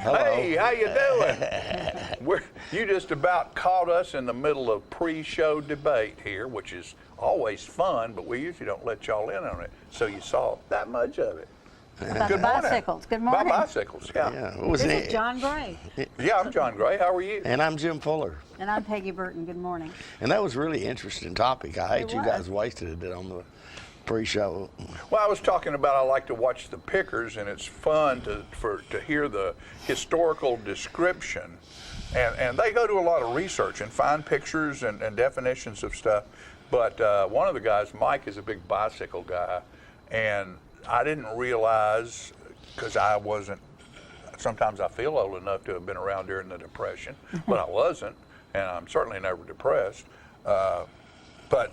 Hello. Hey, how you doing? You just about caught us in the middle of pre-show debate here, which is always fun, but we usually don't let y'all in on it. So you saw that much of it. About Good morning. bicycles. Good morning. About bicycles, yeah. Yeah, what was This it? is John Gray. Yeah, I'm John Gray. How are you? And I'm Jim Fuller. And I'm Peggy Burton. Good morning. And that was a really interesting topic. I hate It you was. guys wasted a bit on the pre-show. Well, I was talking about I like to watch the pickers, and it's fun to hear the historical description. And they go to a lot of research and find pictures and definitions of stuff. But one of the guys, Mike, is a big bicycle guy, and I didn't realize, because I wasn't, sometimes I feel old enough to have been around during the Depression, but I wasn't, and I'm certainly never depressed. But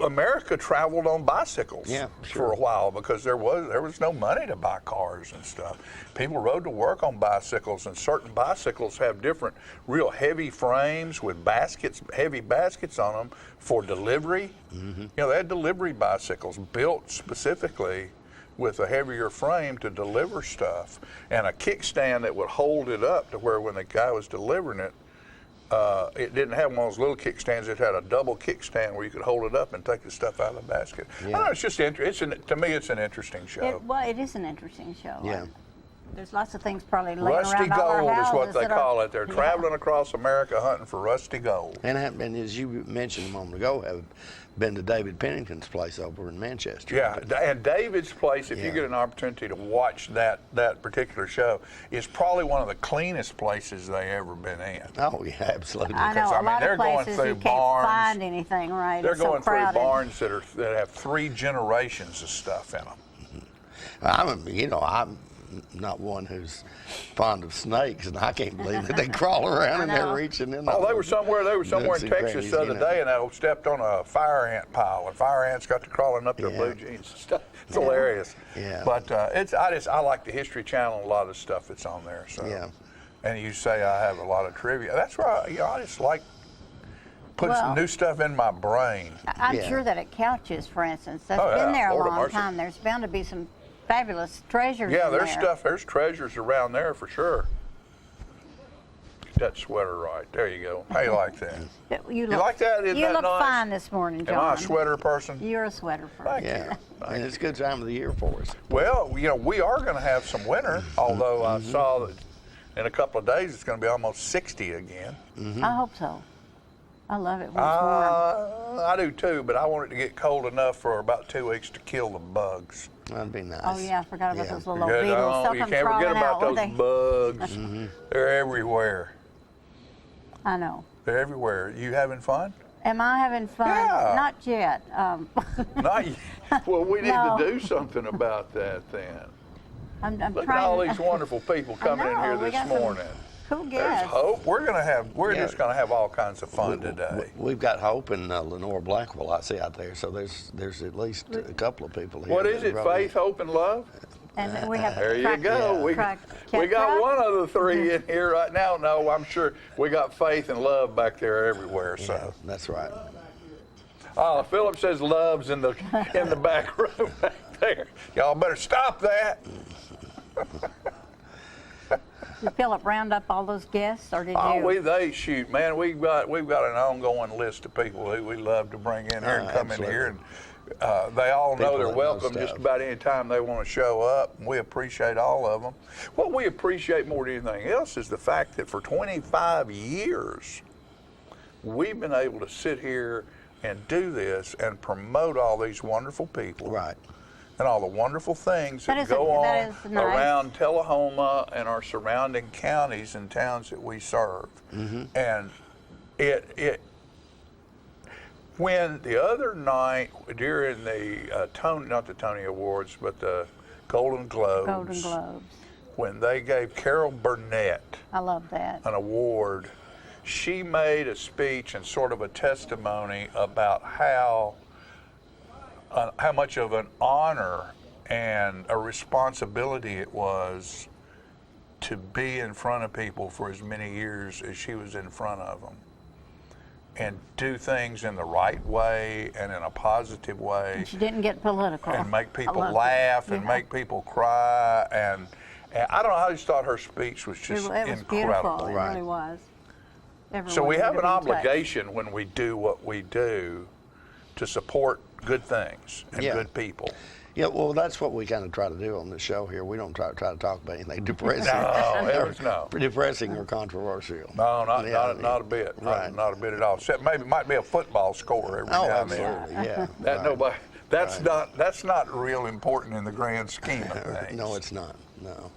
America traveled on bicycles for a while because there was no money to buy cars and stuff. People rode to work on bicycles, and certain bicycles have different real heavy frames with baskets, heavy baskets on them for delivery. Mm-hmm. You know, they had delivery bicycles built specifically with a heavier frame to deliver stuff, and a kickstand that would hold it up to where when the guy was delivering it, it didn't have one of those little kickstands. It had a double kickstand where you could hold it up and take the stuff out of the basket. Yeah. I don't know, it's just to me, it's an interesting show. It is an interesting show. Yeah. There's lots of things probably laying Rusty around all our gold is houses what they that call are, it. They're traveling across America hunting for rusty gold. And as you mentioned a moment ago, have been to David Pennington's place over in Manchester. Yeah, and David's place, if you get an opportunity to watch that particular show, is probably one of the cleanest places they ever been in. Oh, yeah, absolutely. I know, a lot they're of going places through you can't barns. find anything, right? They're It's so going through crowded. barns that have 3 generations of stuff in them. I'm not one who's fond of snakes, and I can't believe that they crawl around in there reaching in. Oh, they were somewhere in nooks Texas and crannies, the other day, and I stepped on a fire ant pile, and fire ants got to crawling up their blue jeans and stuff. It's hilarious. Yeah. But I like the History Channel and a lot of the stuff that's on there. So. Yeah. And you say I have a lot of trivia. That's right. I just like putting some new stuff in my brain. I'm sure that at Couches, for instance, that's Oh, yeah. been there a Lord have long mercy. time. There's bound to be some fabulous treasures Yeah, in there's there. there's treasures around there for sure. Get that sweater right. There you go. How you like that? You like that? Isn't you that look nice? fine this morning, John. Am I a sweater person? You're a sweater person. Thank Yeah, you. and it's a good time of the year for us. Well, we are going to have some winter, although I saw that in a couple of days it's going to be almost 60 again. I hope so. I love it when it's warm. I do too, but I want it to get cold enough for about 2 weeks to kill the bugs. That'd be nice. Oh yeah, I forgot about those little Good, beetles. They'll you come can't forget crawling out, about won't those they? bugs. They're everywhere. I know. They're everywhere. You having fun? Am I having fun? Yeah. Not yet. Not yet. Well, we need No. to do something about that then. I'm Look trying. at all these wonderful people coming in know, here we this got some morning. Cool There's guests. hope. We're just gonna have all kinds of fun today. We've got Hope and Lenore Blackwell I see out there, so there's at least a couple of people here. What is that it? really- Faith, hope, and love. And we have There you go. We got one of the 3 in here right now. No, I'm sure we got faith and love back there everywhere. Yeah, So, that's right. Philip says love's in the back room back there. Y'all better stop that. Did Philip round up all those guests, or did you? They shoot, man. We've got an ongoing list of people who we love to bring in here and come in here, and they all know People they're that know welcome stuff. just about any time they want to show up. And we appreciate all of them. What we appreciate more than anything else is the fact that for 25 years we've been able to sit here and do this and promote all these wonderful people. Right. And all the wonderful things that That go on is nice. around Tullahoma and our surrounding counties and towns that we serve. And when the other night during the not the Tony Awards, but the Golden Globes, when they gave Carol Burnett I love that. an award, she made a speech and sort of a testimony about how much of an honor and a responsibility it was to be in front of people for as many years as she was in front of them and do things in the right way and in a positive way. And she didn't get political. And make people I love laugh it. and Yeah. make people cry And I don't know, I just thought her speech was just It was incredible. beautiful. It really was. Everyone So we have needed an to be touched. obligation when we do what we do to support good things and Yeah. good people. Yeah, well, that's what we kind of try to do on this show here. We don't try to talk about anything depressing, No, heavens no. depressing or controversial. No, not, Yeah, not a bit. Right. Not a bit at all. Except maybe it might be a football score every Oh, now and then. absolutely, yeah. That right. nobody. That's not real important in the grand scheme of things. No, it's not. No,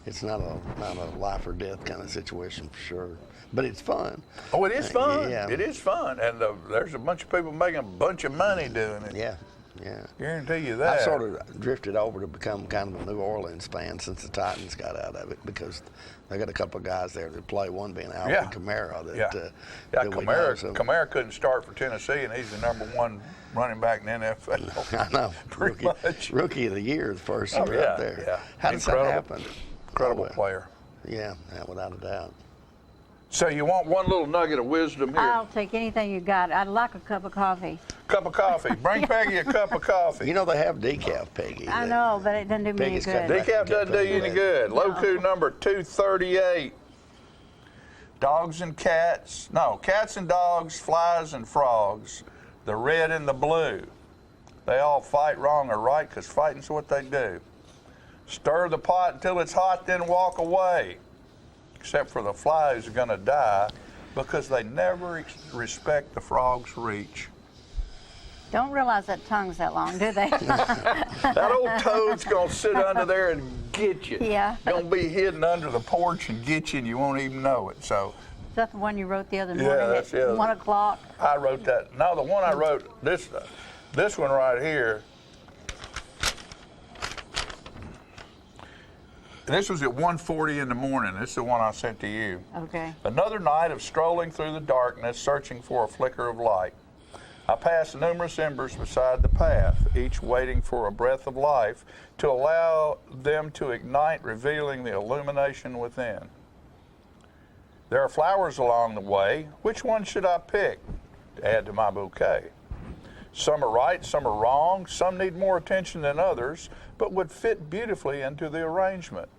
it's not a life or death kind of situation for sure. But it's fun. Oh, it is fun. Yeah. It is fun, and there's a bunch of people making a bunch of money doing it. Yeah, yeah. Guarantee you that. I sort of drifted over to become kind of a New Orleans fan since the Titans got out of it because they got a couple of guys there that play. One being Alvin Yeah. Kamara. That, Yeah, that we know, so- Kamara couldn't start for Tennessee, and he's the #1 running back in the NFL. I know. Pretty much. Rookie of the year the first Oh, year yeah, up there. yeah. How does that Incredible. happen? Incredible Oh, player. Yeah, without a doubt. So you want one little nugget of wisdom here? I'll take anything you got. I'd like a cup of coffee. Cup of coffee. Bring Peggy a cup of coffee. You know they have decaf, Peggy. I know, but it doesn't do me any Peggy's got good. Decaf doesn't do you any good. Loku number 238. Dogs and cats. No, cats and dogs, flies and frogs. The red and the blue. They all fight wrong or right because fighting's what they do. Stir the pot until it's hot, then walk away. Except for the fly who's going to die because they never respect the frog's reach. Don't realize that tongue's that long, do they? That old toad's going to sit under there and get you. Yeah. Going to be hidden under the porch and get you, and you won't even know it. So Is that the one you wrote the other Yeah, morning that's at it. 1 o'clock? I wrote that. No, the one I wrote, this one right here, this was at 1:40 in the morning. This is the one I sent to you. Okay. Another night of strolling through the darkness, searching for a flicker of light. I passed numerous embers beside the path, each waiting for a breath of life to allow them to ignite, revealing the illumination within. There are flowers along the way. Which one should I pick to add to my bouquet? Some are right, some are wrong, some need more attention than others, but would fit beautifully into the arrangement.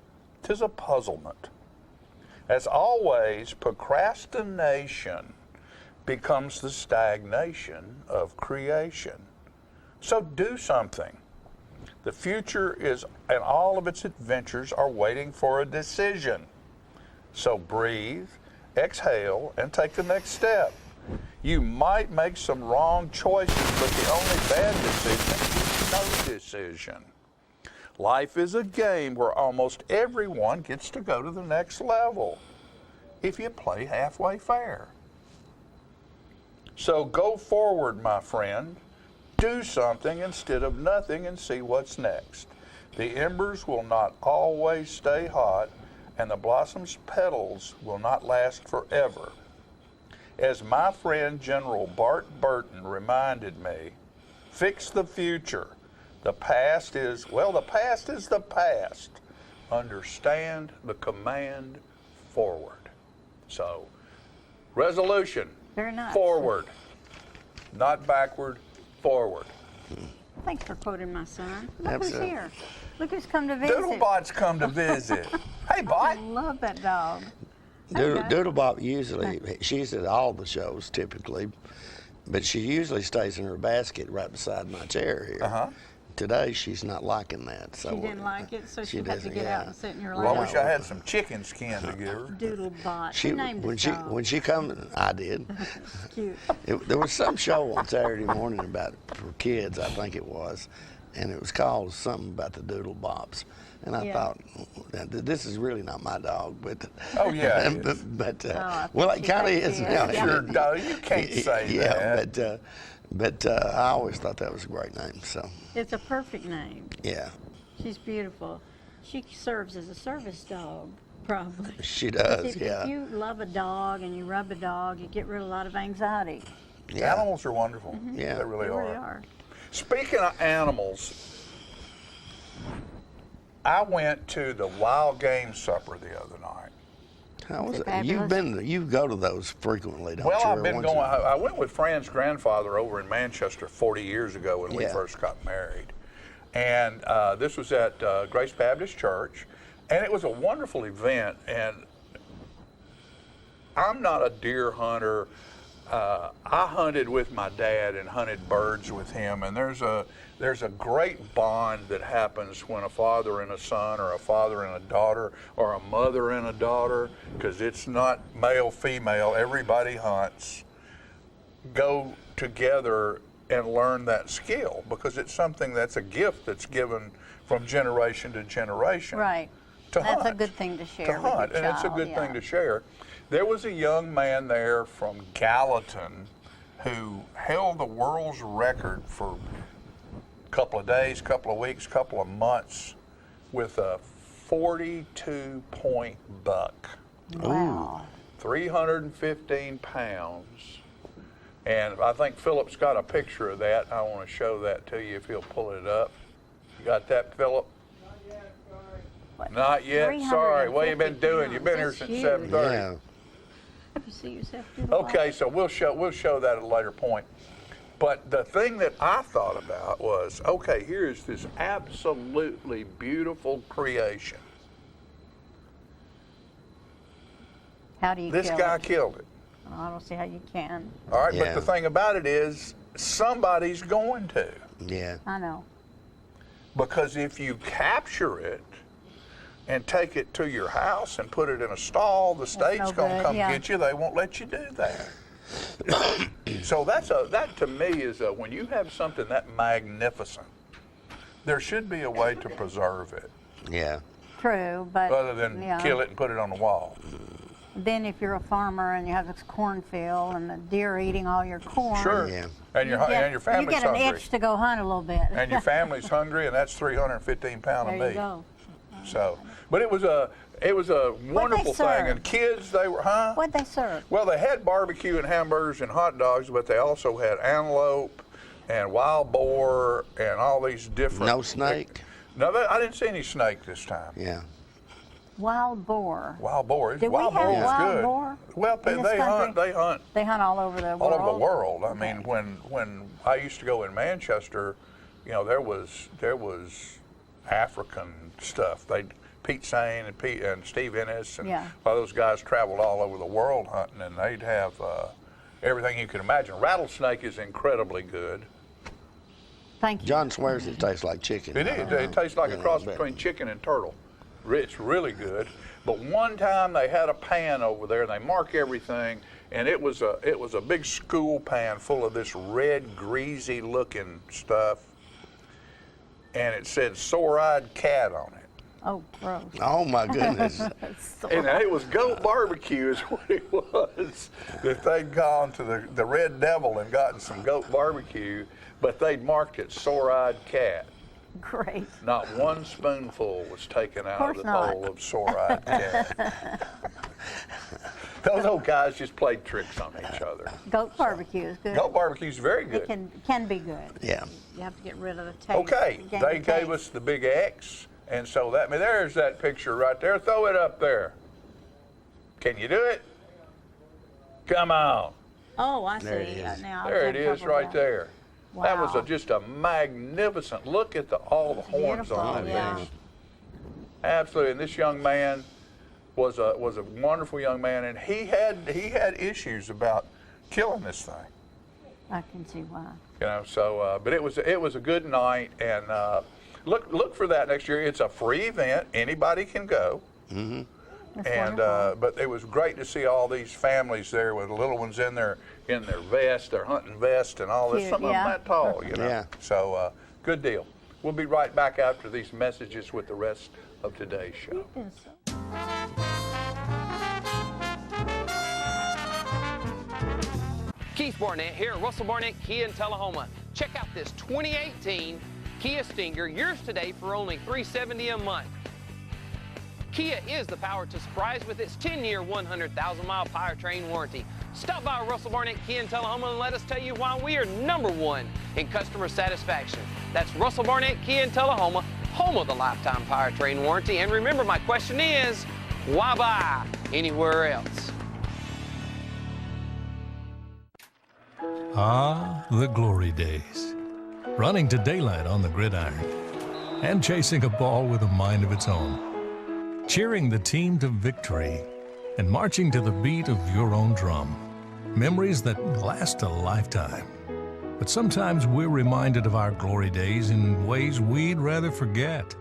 'Tis a puzzlement. As always, procrastination becomes the stagnation of creation. So do something. The future is, and all of its adventures are waiting for a decision. So breathe, exhale, and take the next step. You might make some wrong choices, but the only bad decision is no decision. Life is a game where almost everyone gets to go to the next level if you play halfway fair. So go forward, my friend. Do something instead of nothing and see what's next. The embers will not always stay hot, and the blossom's petals will not last forever. As my friend General Bart Burton reminded me, fix the future. The past is the past. Understand the command forward. So, resolution. Very nice. Forward. Not backward, forward. Thanks for quoting my son. Look Absolutely. who's here. Look who's come to visit. Doodlebot's come to visit. Hey, I Bot. love that dog. Doodlebop usually, she's at all the shows typically, but she usually stays in her basket right beside my chair here. Uh-huh. Today she's not liking that. So She didn't like it, so she had to doesn't, get yeah. out and sit in your Well, I lap. wish I had some chicken skin to give her. Doodlebot. She Who named when his she dog? when she come, I did. Cute. There was some show on Saturday morning about for kids, I think it was, and it was called something about the Doodle Bops. And I Yeah. thought, this is really not my dog, but Oh, yeah, it is. but I well, think it she kind of thinks is. she now. is. Sure, dog. You can't say Yeah, that. but I always thought that was a great name. So It's a perfect name. yeah, She's beautiful. She serves as a service dog, probably. she does. If Yeah, you love a dog and you rub a dog, you get rid of a lot of anxiety. yeah, Animals are wonderful. Yeah. They really They are. really are. Speaking of animals, I went to the wild game supper the other night. How was Is it? it You go to those frequently, don't Well, you? I've Or been once going. a- I went with Fran's grandfather over in Manchester 40 years ago when we Yeah. first got married, and this was at Grace Baptist Church, And it was a wonderful event, and I'm not a deer hunter. I hunted with my dad and hunted birds with him, and there's a great bond that happens when a father and a son, or a father and a daughter, or a mother and a daughter, because it's not male, female, everybody hunts, go together and learn that skill, because it's something that's a gift that's given from generation to generation. Right. To That's hunt, a good thing to share to with your hunt, and it's a child, good yeah. thing to share. There was a young man there from Gallatin who held the world's record for a couple of days, couple of weeks, couple of months with a 42-point buck. Wow. 315 pounds. And I think Philip's got a picture of that. I want to show that to you if he'll pull it up. You got that, Philip? Not yet, sorry. What have you been doing? You've been here since 7:30. Yeah. You see yourself through the Okay, so we'll show that at a later point. But the thing that I thought about was, okay, here's this absolutely beautiful creation. How do you This kill guy it? killed it. I don't see how you can. All right, but Yeah. the thing about it is, somebody's going to. Yeah. I know. Because if you capture it and take it to your house and put it in a stall, the state's no going to good, come yeah. get you. They won't let you do that. So that to me is when you have something that magnificent, there should be a way to preserve it Yeah. True, but other than yeah. kill it and put it on the wall. Then if you're a farmer and you have this cornfield and the deer are eating all your corn, Sure. Yeah. And your you family's get an hungry. itch to go hunt a little bit. And your family's hungry, and that's 315 pounds there of you meat. go. So, but it was a wonderful thing. serve? And kids, they were, huh? What'd they serve? Well, they had barbecue and hamburgers and hot dogs, but they also had antelope and wild boar and all these different. No snake? No, I didn't see any snake this time. Yeah. Wild boar. Wild boar. Did we wild have boar was wild good. boar Well, in this they hunt. country? They hunt They hunt all over the all world. over the world. I mean, Okay. when I used to go in Manchester, you know, there was African stuff. Pete Sane and Steve Ennis and Yeah. all those guys traveled all over the world hunting, and they'd have everything you can imagine. Rattlesnake is incredibly good. Thank you. John swears it tastes like chicken. It is. It tastes like a Yeah, cross I bet. between chicken and turtle. It's really good. But one time they had a pan over there, and they mark everything, and it was a big school pan full of this red, greasy looking stuff, and it said sore-eyed cat on it. Oh, gross. Oh my goodness. And it was goat barbecue is what it was. That they'd gone to the Red Devil and gotten some goat barbecue, but they'd marked it sore-eyed cat. Great. Not one spoonful was taken out of course the not. bowl of sore-eyed cat. Those old guys just played tricks on each other. Goat barbecue is good. Goat barbecue's very It good. can be good. Yeah. You have to get rid of the taste. Okay, gain they the gave taste. us the big X, and so there's that picture right there. Throw it up there. Can you do it? Come on. Oh, I see. There it is. Now I'm There it having is trouble right with there. That was Wow. just a magnificent, look at all the horns Beautiful, on it. yeah. Absolutely, and this young man was a wonderful young man, and he had issues about killing this thing. I can see why. You know, so but it was a good night, and look for that next year. It's a free event; anybody can go. That's And wonderful. but it was great to see all these families there with the little ones in their vest, their hunting vest, and all this. Cute, Some of yeah. them that tall, you know. Yeah. So good deal. We'll be right back after these messages with the rest of today's show. Keith Barnett here at Russell Barnett Kia in Tullahoma. Check out this 2018 Kia Stinger, yours today for only $370 a month. Kia is the power to surprise with its 10-year, 100,000-mile powertrain warranty. Stop by Russell Barnett Kia in Tullahoma and let us tell you why we are #1 in customer satisfaction. That's Russell Barnett Kia in Tullahoma, home of the lifetime powertrain warranty. And remember, my question is, why buy anywhere else? Ah, the glory days. Running to daylight on the gridiron and chasing a ball with a mind of its own. cheering the team to victory, and marching to the beat of your own drum. Memories that last a lifetime. But sometimes we're reminded of our glory days in ways we'd rather forget.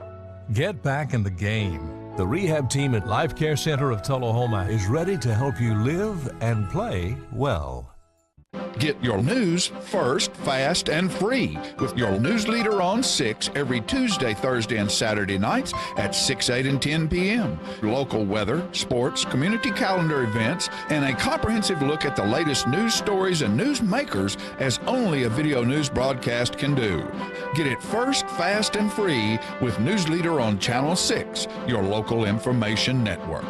Get back in the game. The rehab team at Life Care Center of Tullahoma is ready to help you live and play well. Get your news first, fast, and free with your news leader on 6 every Tuesday, Thursday, and Saturday nights at 6, 8, and 10 p.m. Local weather, sports, community calendar events, and a comprehensive look at the latest news stories and news makers as only a video news broadcast can do. Get it first, fast, and free with News Leader on Channel 6, your local information network.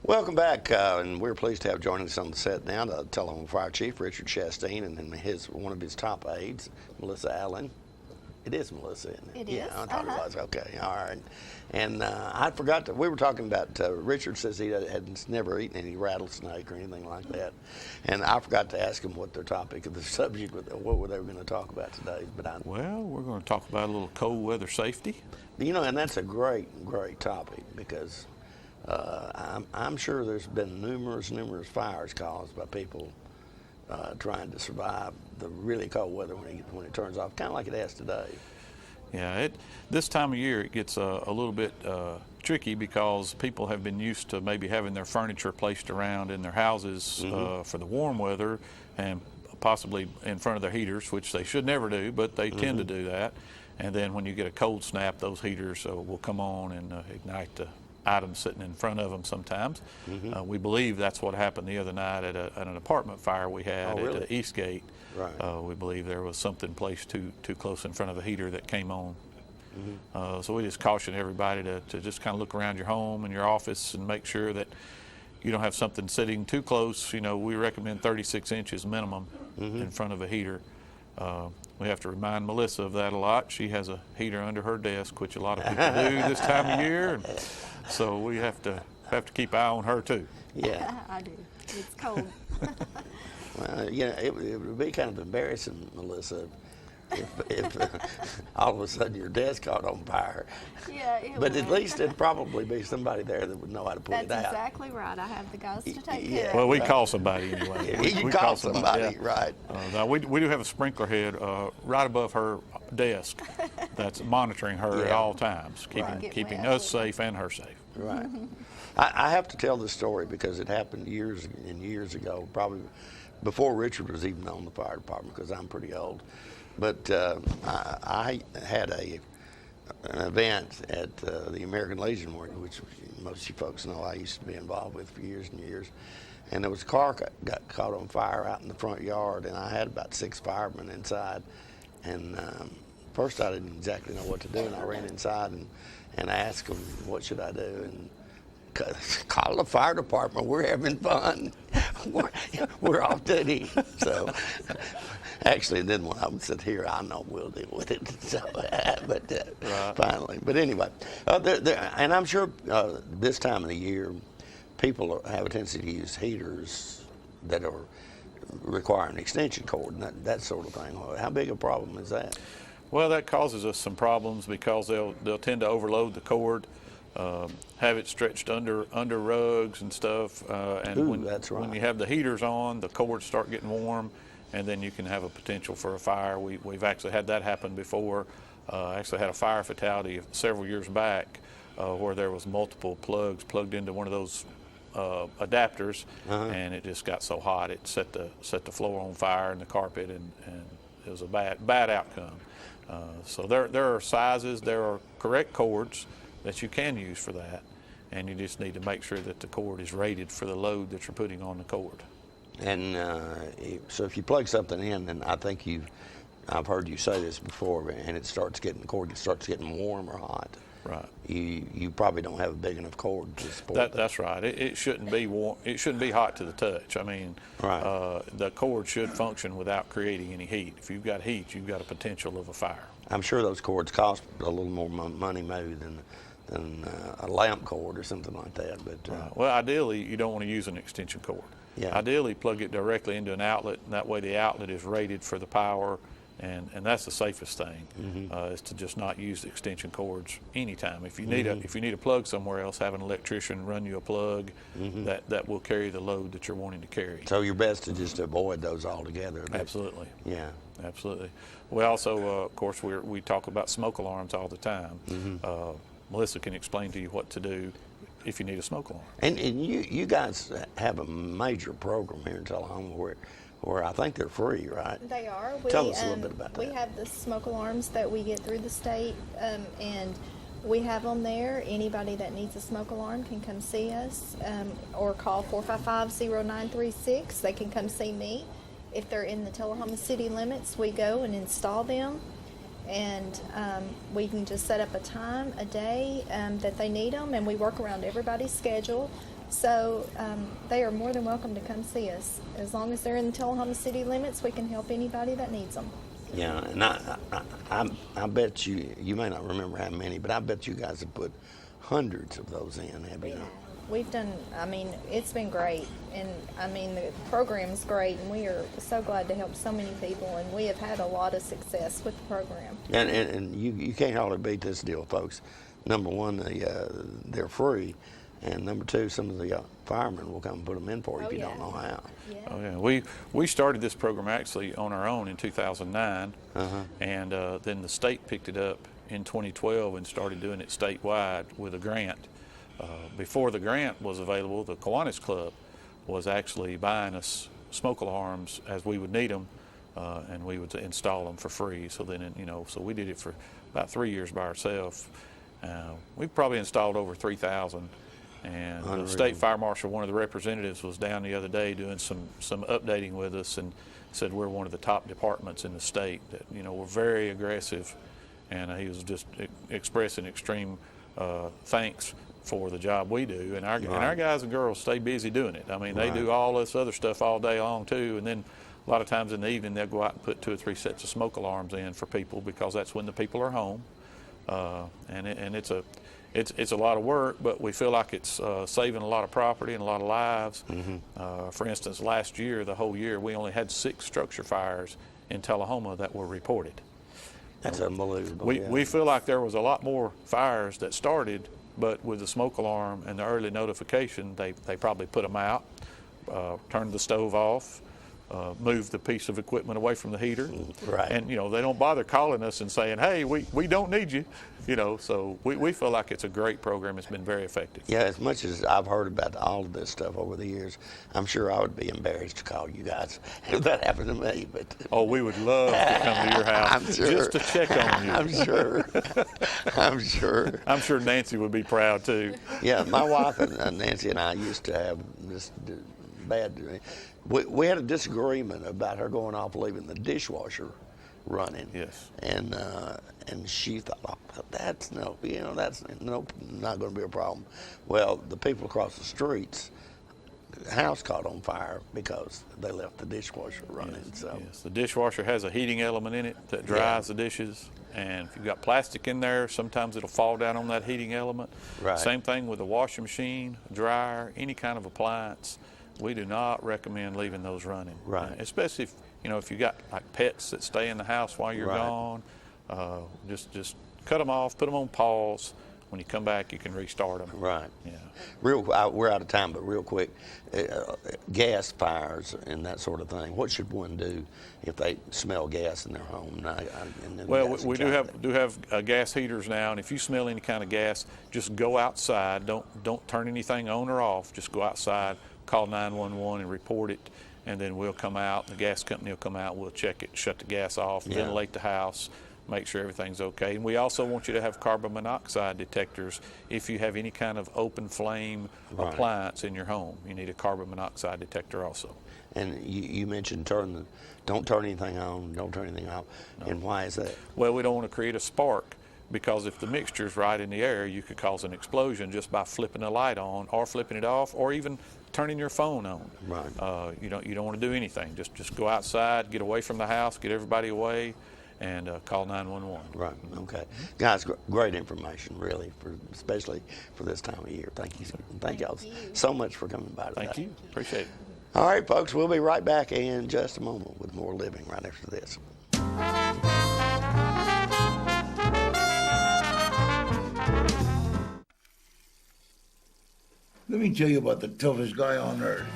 Welcome back, and we're pleased to have joining us on the set now the Tullahoma Fire Chief, Richard Chastain, and then one of his top aides, Melissa Allen. It is Melissa, isn't it? It is. Yeah, I thought it was. Okay, all right. And I forgot we were talking about, Richard says he had never eaten any rattlesnake or anything like that. And I forgot to ask him what their topic of the subject, what were they going to talk about today. Well, we're going to talk about a little cold weather safety. You know, and that's a great topic because I'm sure there's been numerous fires caused by people trying to survive the really cold weather when it turns off, kind of like it has today. Yeah, this time of year it gets a little bit tricky because people have been used to maybe having their furniture placed around in their houses for the warm weather and possibly in front of their heaters, which they should never do, but they tend to do that. And then when you get a cold snap, those heaters will come on and ignite the items sitting in front of them sometimes. We believe that's what happened the other night at an apartment fire we had at Eastgate. Right. We believe there was something placed too close in front of the heater that came on. So we just caution everybody to just kind of look around your home and your office and make sure that you don't have something sitting too close. You know, we recommend 36 inches minimum in front of a heater. We have to remind Melissa of that a lot. She has a heater under her desk, which a lot of people do this time of year. And so we have to keep an eye on her too. Yeah, I do. It's cold. Well, it would be kind of embarrassing, Melissa, if all of a sudden your desk caught on fire. Yeah, it But would. at least there'd probably be somebody there that would know how to put it out. That's exactly right. I have the guys to take care of Well, it. we call somebody anyway. You call somebody, right. Now we do have a sprinkler head right above her desk that's monitoring her at all times, keeping us safe and her safe. Right. I have to tell this story because it happened years and years ago, probably before Richard was even on the fire department, because I'm pretty old. But I had an event at the American Legion, which most of you folks know I used to be involved with for years and years. And there was a car got caught on fire out in the front yard, and I had about 6 firemen inside. And first I didn't exactly know what to do, and I ran inside and asked them, what should I do? And call the fire department. We're having fun. We're off duty. So, actually, then when I said, "Here, I know we'll deal with it." So, finally. But anyway, and I'm sure this time of the year, people have a tendency to use heaters that are require an extension cord and that sort of thing. How big a problem is that? Well, that causes us some problems because they'll tend to overload the cord. Have it stretched under rugs and stuff, and that's right. When you have the heaters on, the cords start getting warm, and then you can have a potential for a fire. We've actually had that happen before. Actually had a fire fatality several years back where there was multiple plugs plugged into one of those adapters, and it just got so hot it set the floor on fire and the carpet, and it was a bad outcome. So there are sizes, there are correct cords that you can use for that, and you just need to make sure that the cord is rated for the load that you're putting on the cord. And so if you plug something in, and I think I've heard you say this before, and the cord starts getting warm or hot. Right. You probably don't have a big enough cord to support that. That's right. It shouldn't be warm. It shouldn't be hot to the touch. I mean, the cord should function without creating any heat. If you've got heat, you've got a potential of a fire. I'm sure those cords cost a little more money maybe than a lamp cord or something like that. But well, ideally, you don't want to use an extension cord. Yeah. Ideally, plug it directly into an outlet, and that way the outlet is rated for the power, and that's the safest thing, is to just not use the extension cords anytime. If you need a plug somewhere else, have an electrician run you a plug that will carry the load that you're wanting to carry. So you're best to just avoid those altogether. Absolutely. Yeah. Absolutely. We also, of course, we talk about smoke alarms all the time. Melissa can explain to you what to do if you need a smoke alarm. And you guys have a major program here in Tullahoma where I think they're free, right? They are. Tell us a little bit about that. We have the smoke alarms that we get through the state, and we have them there. Anybody that needs a smoke alarm can come see us, or call 455-0936. They can come see me. If they're in the Tullahoma city limits, we go and install them. And we can just set up a time, a day that they need them, and we work around everybody's schedule. So they are more than welcome to come see us. As long as they're in the Tullahoma city limits, we can help anybody that needs them. Yeah, and I bet you may not remember how many, but I bet you guys have put hundreds of those in, have you? We've done, I mean, it's been great. And I mean, the program's great, and we are so glad to help so many people, and we have had a lot of success with the program. And you can't hardly beat this deal, folks. Number one, they're free. And number two, some of the firemen will come and put them in for you if you don't know how. Yeah. Oh yeah, we started this program actually on our own in 2009, and then the state picked it up in 2012 and started doing it statewide with a grant. Before the grant was available, the Kiwanis Club was actually buying us smoke alarms as we would need them, and we would install them for free. So then, so we did it for about 3 years by ourselves. We've probably installed over 3,000. And the state fire marshal, one of the representatives, was down the other day doing some updating with us, and said we're one of the top departments in the state. That we're very aggressive, and he was just expressing extreme thanks for the job we do. And our guys and girls stay busy doing it. I mean, they do all this other stuff all day long too, and then a lot of times in the evening they'll go out and put 2 or 3 sets of smoke alarms in for people, because that's when the people are home, and it's a lot of work, but we feel like it's saving a lot of property and a lot of lives. For instance, last year, the whole year, we only had 6 structure fires in Tullahoma that were reported. That's unbelievable. We feel like there was a lot more fires that started, but with the smoke alarm and the early notification, they probably put them out, turned the stove off, move the piece of equipment away from the heater. Right. And, they don't bother calling us and saying, hey, we don't need you. So we feel like it's a great program. It's been very effective. Yeah, as much as I've heard about all of this stuff over the years, I'm sure I would be embarrassed to call you guys if that happened to me. But oh, we would love to come to your house I'm sure. just to check on you. I'm sure. I'm sure. I'm sure Nancy would be proud, too. Yeah, my wife and Nancy and I used to have this bad. We had a disagreement about her going off leaving the dishwasher running. Yes. And she thought, oh, that's not going to be a problem. Well, the people across the streets, the house caught on fire because they left the dishwasher running. Yes. So yes. The dishwasher has a heating element in it that dries the dishes. And if you've got plastic in there, sometimes it'll fall down on that heating element. Right. Same thing with a washing machine, dryer, any kind of appliance. We do not recommend leaving those running. Right. Especially if you got like pets that stay in the house while you're gone. Just cut them off, put them on pause. When you come back, you can restart them. Right. Yeah. We're out of time, but real quick, gas fires and that sort of thing. What should one do if they smell gas in their home? Well, we do have gas heaters now, and if you smell any kind of gas, just go outside. Don't turn anything on or off. Just go outside, call 911, and report it, and then we'll come out. The gas company will come out. We'll check it, shut the gas off, ventilate the house, make sure everything's okay. And we also want you to have carbon monoxide detectors if you have any kind of open flame appliance in your home. You need a carbon monoxide detector also. And you mentioned don't turn anything on, don't turn anything off. No. And why is that? Well, we don't want to create a spark, because if the mixture's right in the air, you could cause an explosion just by flipping the light on or flipping it off, or even turning your phone on. Right. You don't want to do anything. Just go outside, get away from the house, get everybody away, and call 911. Right. Okay. Guys, great information, really, especially for this time of year. Thank you. Thank y'all so much for coming by today. Thank you. Appreciate it. All right, folks, we'll be right back in just a moment with more living right after this. Let me tell you about the toughest guy on earth.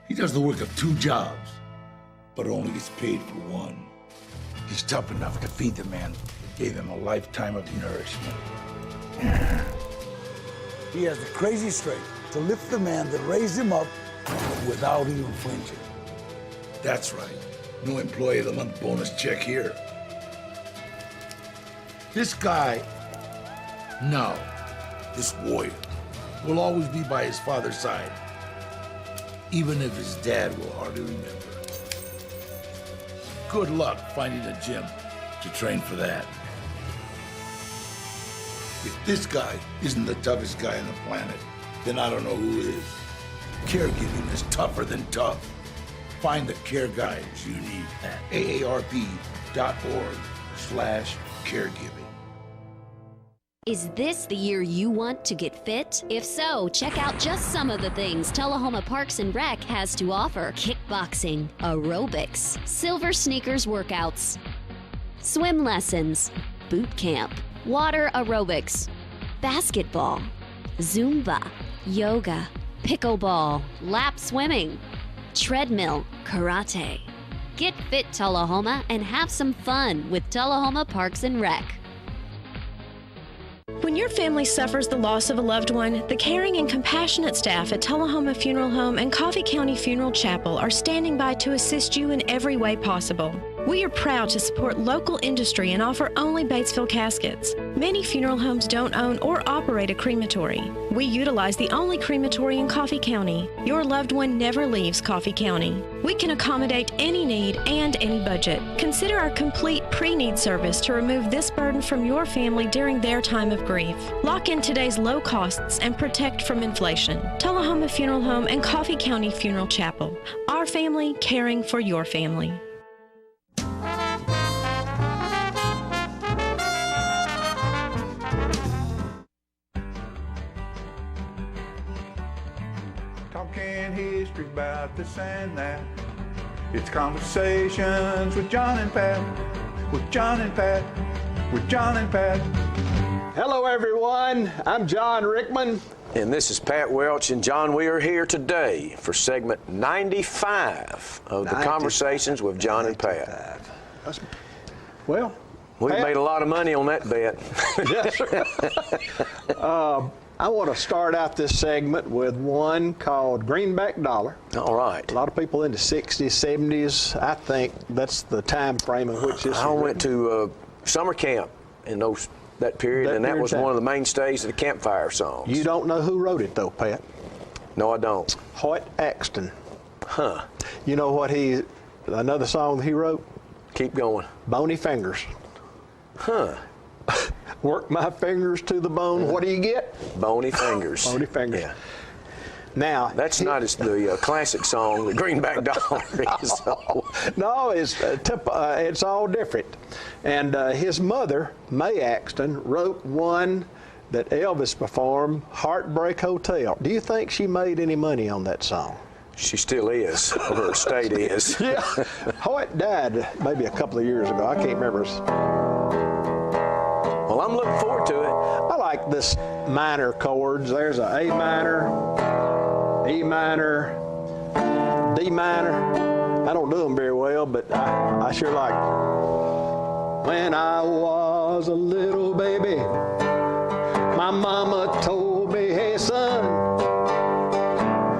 He does the work of 2 jobs, but only gets paid for one. He's tough enough to feed the man who gave him a lifetime of nourishment. He has the crazy strength to lift the man that raised him up without even flinching. That's right. No employee of the month bonus check here. This guy, now, this warrior, will always be by his father's side, even if his dad will hardly remember. Good luck finding a gym to train for that. If this guy isn't the toughest guy on the planet, then I don't know who is. Caregiving is tougher than tough. Find the care guides you need at aarp.org/caregiving. Is this the year you want to get fit? If so, check out just some of the things Tullahoma Parks and Rec has to offer. Kickboxing, aerobics, silver sneakers workouts, swim lessons, boot camp, water aerobics, basketball, Zumba, yoga, pickleball, lap swimming, treadmill, karate. Get fit, Tullahoma, and have some fun with Tullahoma Parks and Rec. When your family suffers the loss of a loved one, the caring and compassionate staff at Tullahoma Funeral Home and Coffee County Funeral Chapel are standing by to assist you in every way possible. We are proud to support local industry and offer only Batesville caskets. Many funeral homes don't own or operate a crematory. We utilize the only crematory in Coffee County. Your loved one never leaves Coffee County. We can accommodate any need and any budget. Consider our complete pre-need service to remove this burden from your family during their time of grief. Lock in today's low costs and protect from inflation. Tullahoma Funeral Home and Coffee County Funeral Chapel. Our family caring for your family. Talking history about this and that. It's conversations with John and Pat. With John and Pat. With John and Pat. Hello, everyone. I'm John Rickman. And this is Pat Welch. And John, we are here today for segment 95 of the Conversations with John and Pat. Well, we've made a lot of money on that bet. Yes, sir. I want to start out this segment with one called Greenback Dollar. All right. A lot of people in the 60s, 70s, I think that's the time frame in which this I went to summer camp in that period, and that was one of the mainstays of the campfire songs. You don't know who wrote it, though, Pat? No, I don't. Hoyt Axton. Huh. You know what another song he wrote? Keep going. Bony Fingers. Huh. Work my fingers to the bone. What do you get? Bony Fingers. Bony Fingers. Yeah. Now that's not as the classic song, the Greenback Dollar is. No, it's all different. And his mother, Mae Axton, wrote one that Elvis performed, Heartbreak Hotel. Do you think she made any money on that song? She still is, or her estate is. Yeah. Hoyt died maybe a couple of years ago. I can't remember. Well, I'm looking forward to it. I like this minor chords. There's a A minor, E minor, D minor. I don't do them very well, but I sure like it. When I was a little baby, my mama told me, hey son,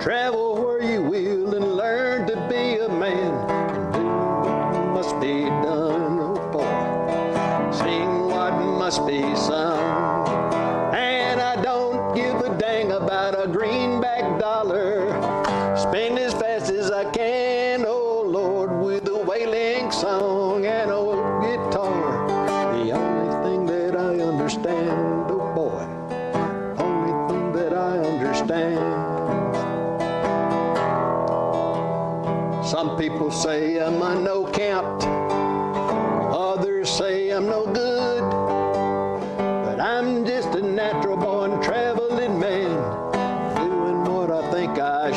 travel where you will and learn to be a man. Do what must be done, oh boy. Sing what must be sung. And I don't give a dang about a greenback dollar. Spend as fast as I can, oh Lord, with a wailing song and old guitar. The only thing that I understand, oh boy, only thing that I understand. Some people say I'm a no count, others say I'm no good, but I'm just a natural born traveling man, doing what I think I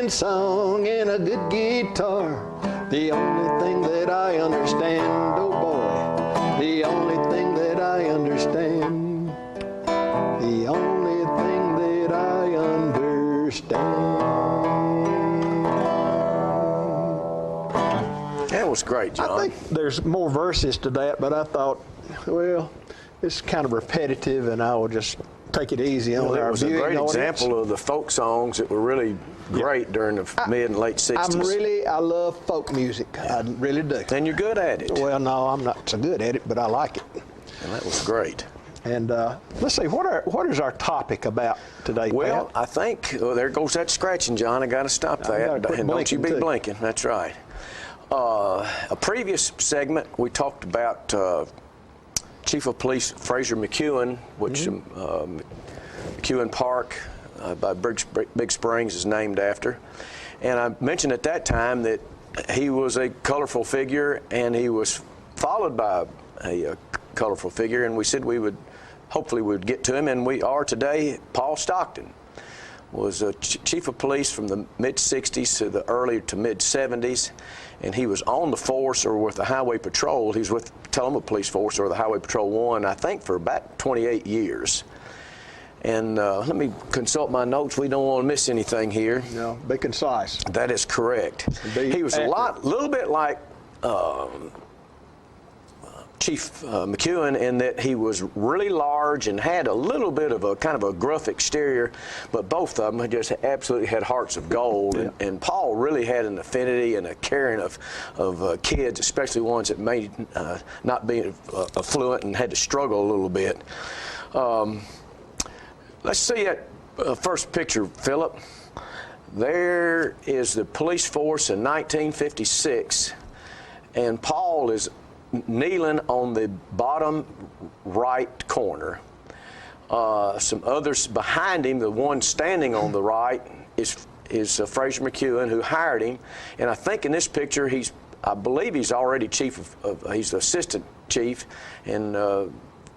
singing song and a good guitar. The only thing that I understand, oh boy, the only thing that I understand, the only thing that I understand. That was great, John. I think there's more verses to that, but I thought, well, it's kind of repetitive, and I will just take it easy on our viewing audience. It was a great example of the folk songs that were really great during the mid and late 60s. I love folk music. I really do. And you're good at it. Well, no, I'm not so good at it, but I like it. And that was great. And let's see, what is our topic about today, Well, Pat? I think, there goes that scratching, John. I got to stop that. And don't you be blinking. That's right. A previous segment, we talked about Chief of Police Fraser McEwen, which McEwen Park by Big Springs is named after. And I mentioned at that time that he was a colorful figure, and he was followed by a colorful figure, and we said hopefully we would get to him, and we are today. Paul Stockton was a chief of police from the mid-60s to the early to mid-70s, and he was on the force or with the Highway Patrol. He was with Tullahoma Police Force or the Highway Patrol 1, I think, for about 28 years. And let me consult my notes. We don't want to miss anything here. No, be concise. That is correct. He was accurate. a little bit like Chief McEwen in that he was really large and had a little bit of a kind of a gruff exterior, but both of them just absolutely had hearts of gold. Yeah. And Paul really had an affinity and a caring of kids, especially ones that may not be affluent and had to struggle a little bit. Let's see that first picture, Philip. There is the police force in 1956, and Paul is kneeling on the bottom right corner. Some others behind him, the one standing on the right is Fraser McEwen, who hired him. And I think in this picture, I believe he's already chief he's the assistant chief, and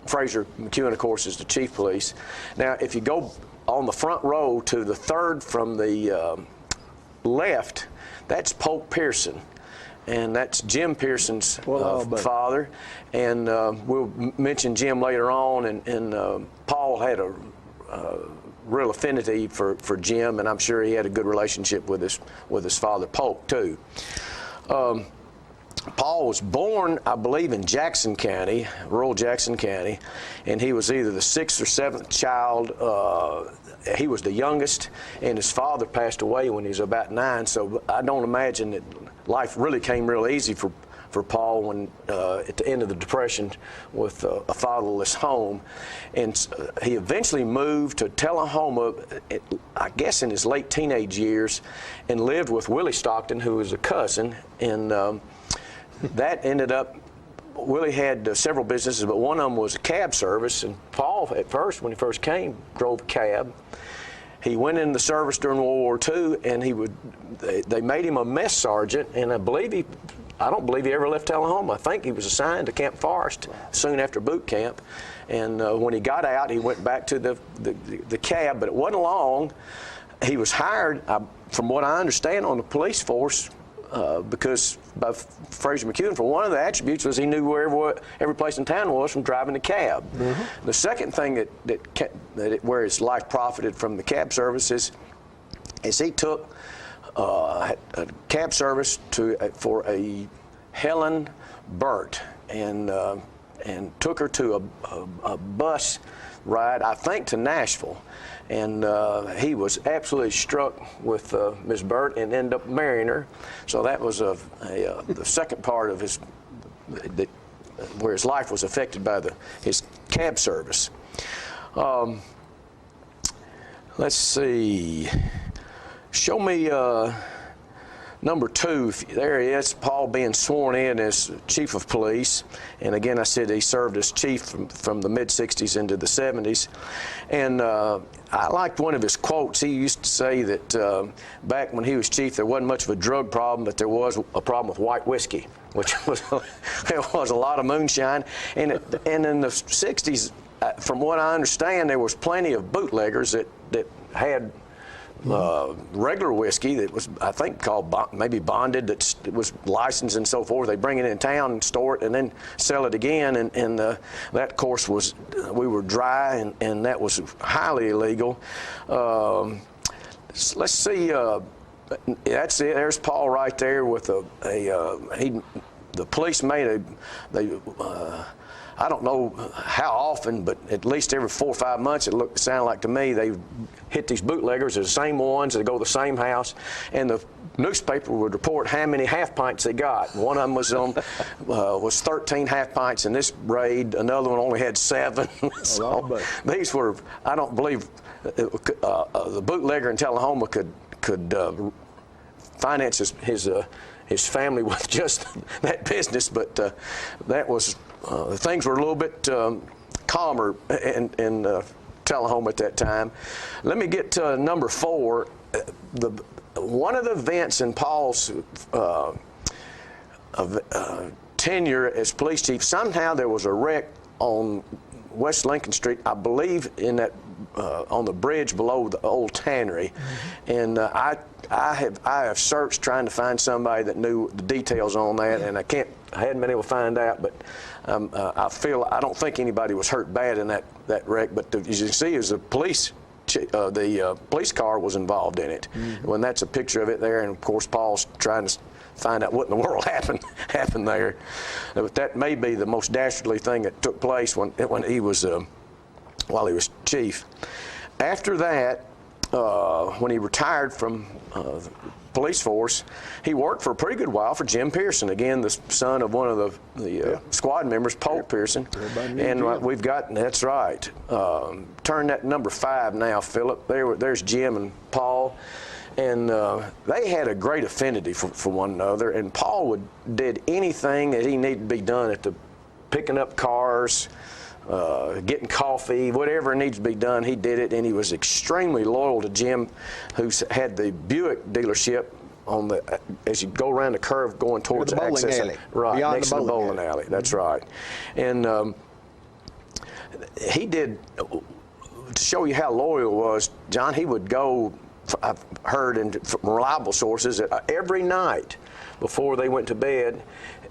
Fraser McEwen, of course, is the chief police. Now, if you go on the front row to the third from the left, that's Polk Pearson. And that's Jim Pearson's father. And we'll mention Jim later on. And Paul had a real affinity for Jim, and I'm sure he had a good relationship with his father, Polk, too. Paul was born, I believe, in Jackson County, rural Jackson County, and he was either the 6th or 7th child. He was the youngest, and his father passed away when he was about 9, so I don't imagine that life really came real easy for Paul when at the end of the Depression with a fatherless home. And he eventually moved to Tullahoma, I guess in his late teenage years, and lived with Willie Stockton, who was a cousin, and that ended up, Willie had several businesses, but one of them was a cab service, and Paul, at first, when he first came, drove a cab. He went in the service during World War II, and they made him a mess sergeant, and I don't believe he ever left Tullahoma. I think he was assigned to Camp Forrest soon after boot camp, and when he got out, he went back to the cab, but it wasn't long. He was hired, from what I understand, on the police force, because by Fraser McEwen, for one of the attributes was he knew where every place in town was from driving a cab. Mm-hmm. The second thing where his life profited from the cab service is he took a cab service for a Helen Burt and took her to a bus ride, I think, to Nashville. And he was absolutely struck with Miss Burt and ended up marrying her. So that was the second part of where his life was affected by his cab service. Let's see. Show me number 2. There he is, Paul being sworn in as chief of police. And again, I said he served as chief from the mid-60s into the 70s. And I liked one of his quotes. He used to say that back when he was chief, there wasn't much of a drug problem, but there was a problem with white whiskey, which was there was a lot of moonshine. And in the 60s, from what I understand, there was plenty of bootleggers that had regular whiskey that was, I think, called maybe bonded, that was licensed and so forth. They bring it in town and store it and then sell it again. And that course was, we were dry, and that was highly illegal. Let's see. That's it. There's Paul right there with the police made I don't know how often, but at least every 4 or 5 months, it sounded like to me, they hit these bootleggers. They're the same ones. They go to the same house, and the newspaper would report how many half pints they got. One of them was 13 half pints in this raid. Another one only had 7. So these were, I don't believe, the bootlegger in Tullahoma could finance his family with just that business, but that was. Things were a little bit calmer in Tullahoma at that time. Let me get to number 4. One of the events in Paul's tenure as police chief, somehow there was a wreck on West Lincoln Street, I believe in that on the bridge below the old tannery, and I have searched trying to find somebody that knew the details on that, and I hadn't been able to find out, but I don't think anybody was hurt bad in that wreck, but as you can see, is the police car was involved in it. When that's a picture of it there, and of course Paul's trying to find out what in the world happened there. But that may be the most dastardly thing that took place when he was while he was chief. After that, when he retired from the police force, he worked for a pretty good while for Jim Pearson, again the son of one of the squad members, Polk Pearson. And we've got, that's right. Turn that number 5 now, Philip. There's Jim and Paul. And they had a great affinity for one another, and Paul did anything that he needed to be done at the picking up cars, getting coffee, whatever needs to be done, he did it, and he was extremely loyal to Jim, who had the Buick dealership on as you go around the curve going towards the bowling alley. Right, beyond next to the bowling alley. That's right. And he did, to show you how loyal he was, John, he would go, I've heard from reliable sources that every night before they went to bed,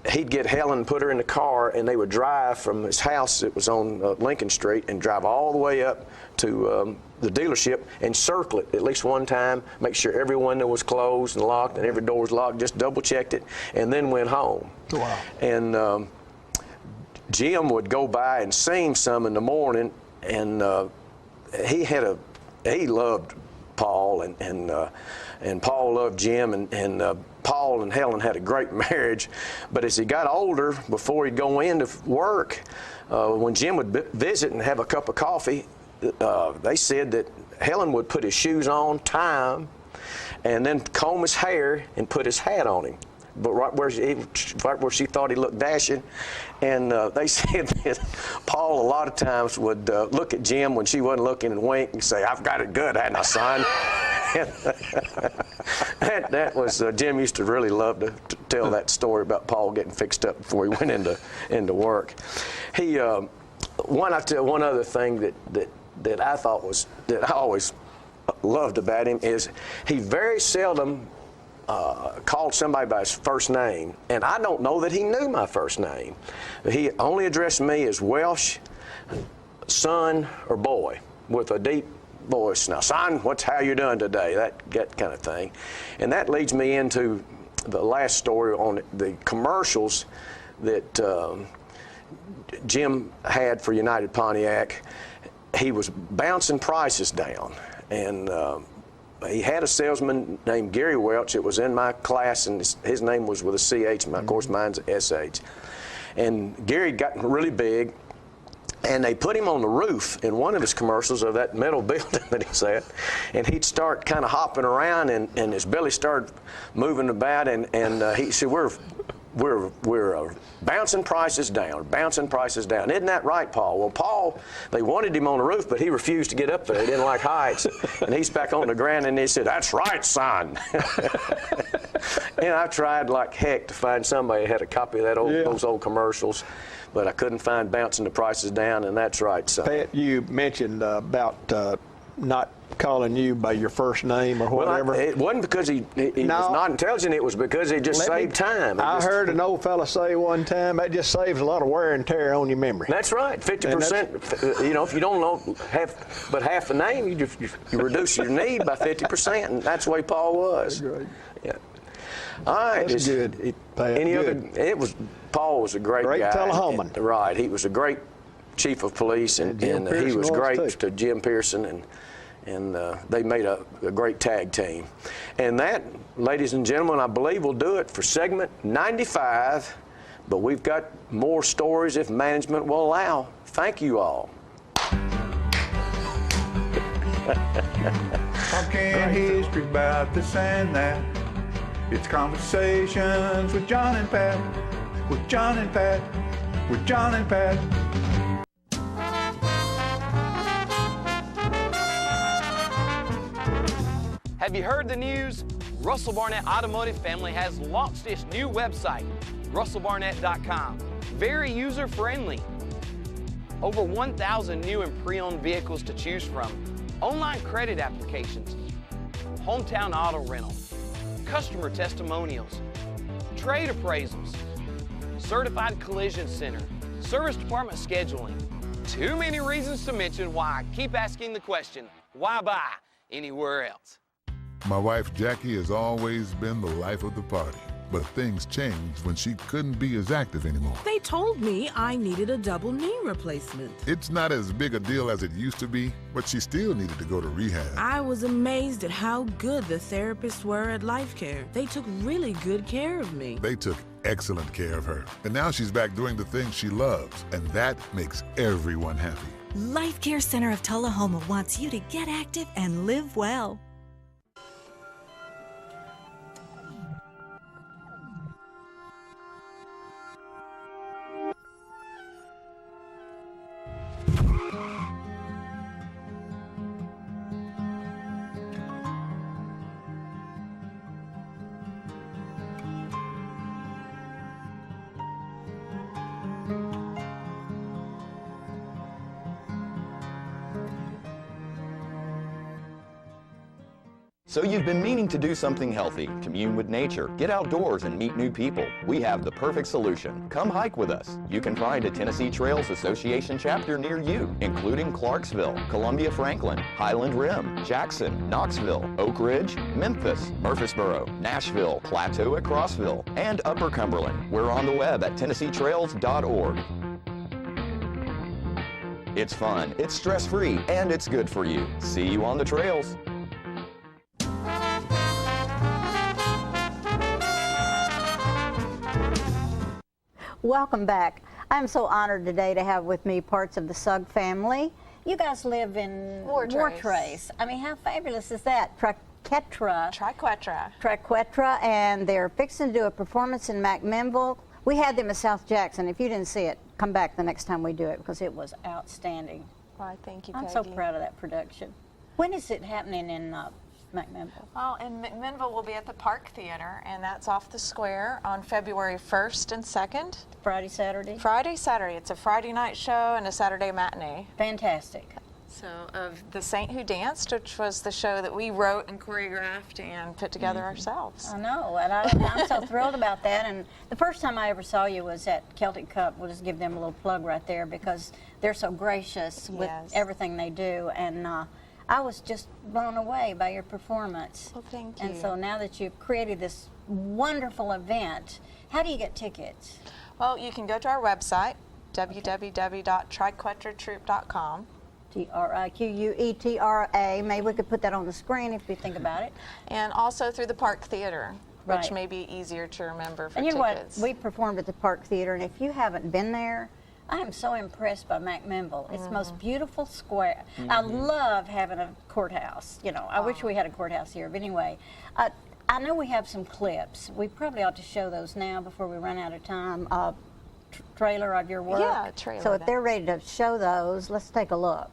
he'd get Helen and put her in the car, and they would drive from his house that was on Lincoln Street and drive all the way up to the dealership and circle it at least one time, make sure every window was closed and locked and every door was locked, just double checked it, and then went home. Wow. And Jim would go by and see him some in the morning, and he loved Paul, and Paul loved Jim, and Paul and Helen had a great marriage. But as he got older, before he'd go into work, when Jim would visit and have a cup of coffee, they said that Helen would put his shoes on, tie them, and then comb his hair and put his hat on him. But right where she thought he looked dashing. And they said that Paul a lot of times would look at Jim when she wasn't looking and wink and say, "I've got it good, hadn't I, son?" that was, Jim used to really love to tell that story about Paul getting fixed up before he went into work. One other thing that I thought that I always loved about him is he very seldom called somebody by his first name, and I don't know that he knew my first name. He only addressed me as Welsh, son, or boy, with a deep voice. Now, son, how you doing today? That kind of thing. And that leads me into the last story on the commercials that Jim had for United Pontiac. He was bouncing prices down, and he had a salesman named Gary Welch. It was in my class, and his name was with a CH. Of course, mine's a SH. And Gary got really big, and they put him on the roof in one of his commercials of that metal building that he's at, and he'd start kind of hopping around, and his belly started moving about, and he said, we're bouncing prices down, bouncing prices down. Isn't that right, Paul? Well, Paul, they wanted him on the roof, but he refused to get up there. He didn't like heights. And he's back on the ground, and he said, "That's right, son." And I tried like heck to find somebody that had a copy of those old commercials, but I couldn't find bouncing the prices down, and that's right, son. Pat, you mentioned about not calling you by your first name or whatever? Well, it wasn't because he was not intelligent. It was because he just saved time. I heard an old fella say one time, that just saves a lot of wear and tear on your memory. That's right. 50%. You know, if you don't know half the name, you reduce your need by 50%, and that's the way Paul was. That's great. Yeah. All right. That's good. Paul was a great guy. Tullahoman. Right. He was a great chief of police, and he was great to Jim Pearson, and they made a great tag team. And that, ladies and gentlemen, I believe will do it for segment 95, but we've got more stories if management will allow. Thank you all. Talking history about this and that. It's conversations with John and Pat, with John and Pat, with John and Pat. Have you heard the news? Russell Barnett Automotive Family has launched its new website, russellbarnett.com. Very user-friendly. Over 1,000 new and pre-owned vehicles to choose from. Online credit applications, hometown auto rental, customer testimonials, trade appraisals, certified collision center, service department scheduling. Too many reasons to mention why I keep asking the question, why buy anywhere else? My wife Jackie has always been the life of the party, but things changed when she couldn't be as active anymore. They told me I needed a double knee replacement. It's not as big a deal as it used to be, but she still needed to go to rehab. I was amazed at how good the therapists were at Life Care. They took really good care of me. They took excellent care of her, and now she's back doing the things she loves, and that makes everyone happy. Life Care Center of Tullahoma wants you to get active and live well. So you've been meaning to do something healthy, commune with nature, get outdoors and meet new people. We have the perfect solution. Come hike with us. You can find a Tennessee Trails Association chapter near you, including Clarksville, Columbia Franklin, Highland Rim, Jackson, Knoxville, Oak Ridge, Memphis, Murfreesboro, Nashville, Plateau at Crossville, and Upper Cumberland. We're on the web at TennesseeTrails.org. It's fun, it's stress-free, and it's good for you. See you on the trails. Welcome back. I'm so honored today to have with me parts of the Sugg family. You guys live in Wartrace. I mean, how fabulous is that? Triquetra, and they're fixing to do a performance in McMinnville. We had them in South Jackson. If you didn't see it, come back the next time we do it because it was outstanding. Why, thank you, I'm Peggy. so proud of that production. When is it happening in McMinnville? Well, in McMinnville, we'll be at the Park Theater, and that's off the square on February 1st and 2nd. Friday, Saturday? Friday, Saturday. It's a Friday night show and a Saturday matinee. Fantastic. So, of The Saint Who Danced, which was the show that we wrote and choreographed and put together ourselves. I know, and I'm so thrilled about that. And the first time I ever saw you was at Celtic Cup. We'll just give them a little plug right there because they're so gracious with everything they do. And I was just blown away by your performance. Well, thank you. And so now that you've created this wonderful event, how do you get tickets? Well, you can go to our website, www.triquetratroop.com. Triquetra. Maybe we could put that on the screen if we think about it. And also through the Park Theater, which Right. may be easier to remember for And you know tickets. what? We performed at the Park Theater, and if you haven't been there, I am so impressed by McMinnville. It's the most beautiful square. I love having a courthouse. You know, I wish we had a courthouse here, but anyway. I know we have some clips. We probably ought to show those now before we run out of time. Trailer of your work. Yeah, trailer. So if they're ready to show those, let's take a look.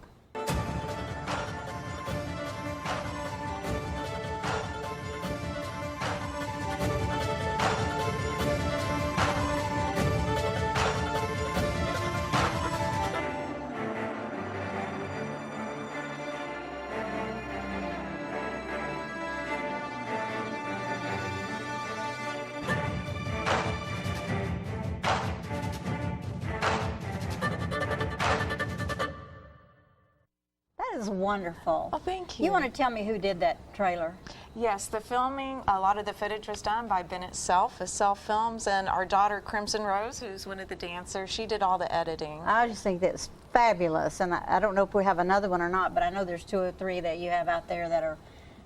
is wonderful. Oh, thank you. You want to tell me who did that trailer? Yes, the filming, a lot of the footage was done by Bennett Self of Self Films, and our daughter Crimson Rose, who's one of the dancers, she did all the editing. I just think that's fabulous, and I don't know if we have another one or not, but I know there's 2 or 3 that you have out there that are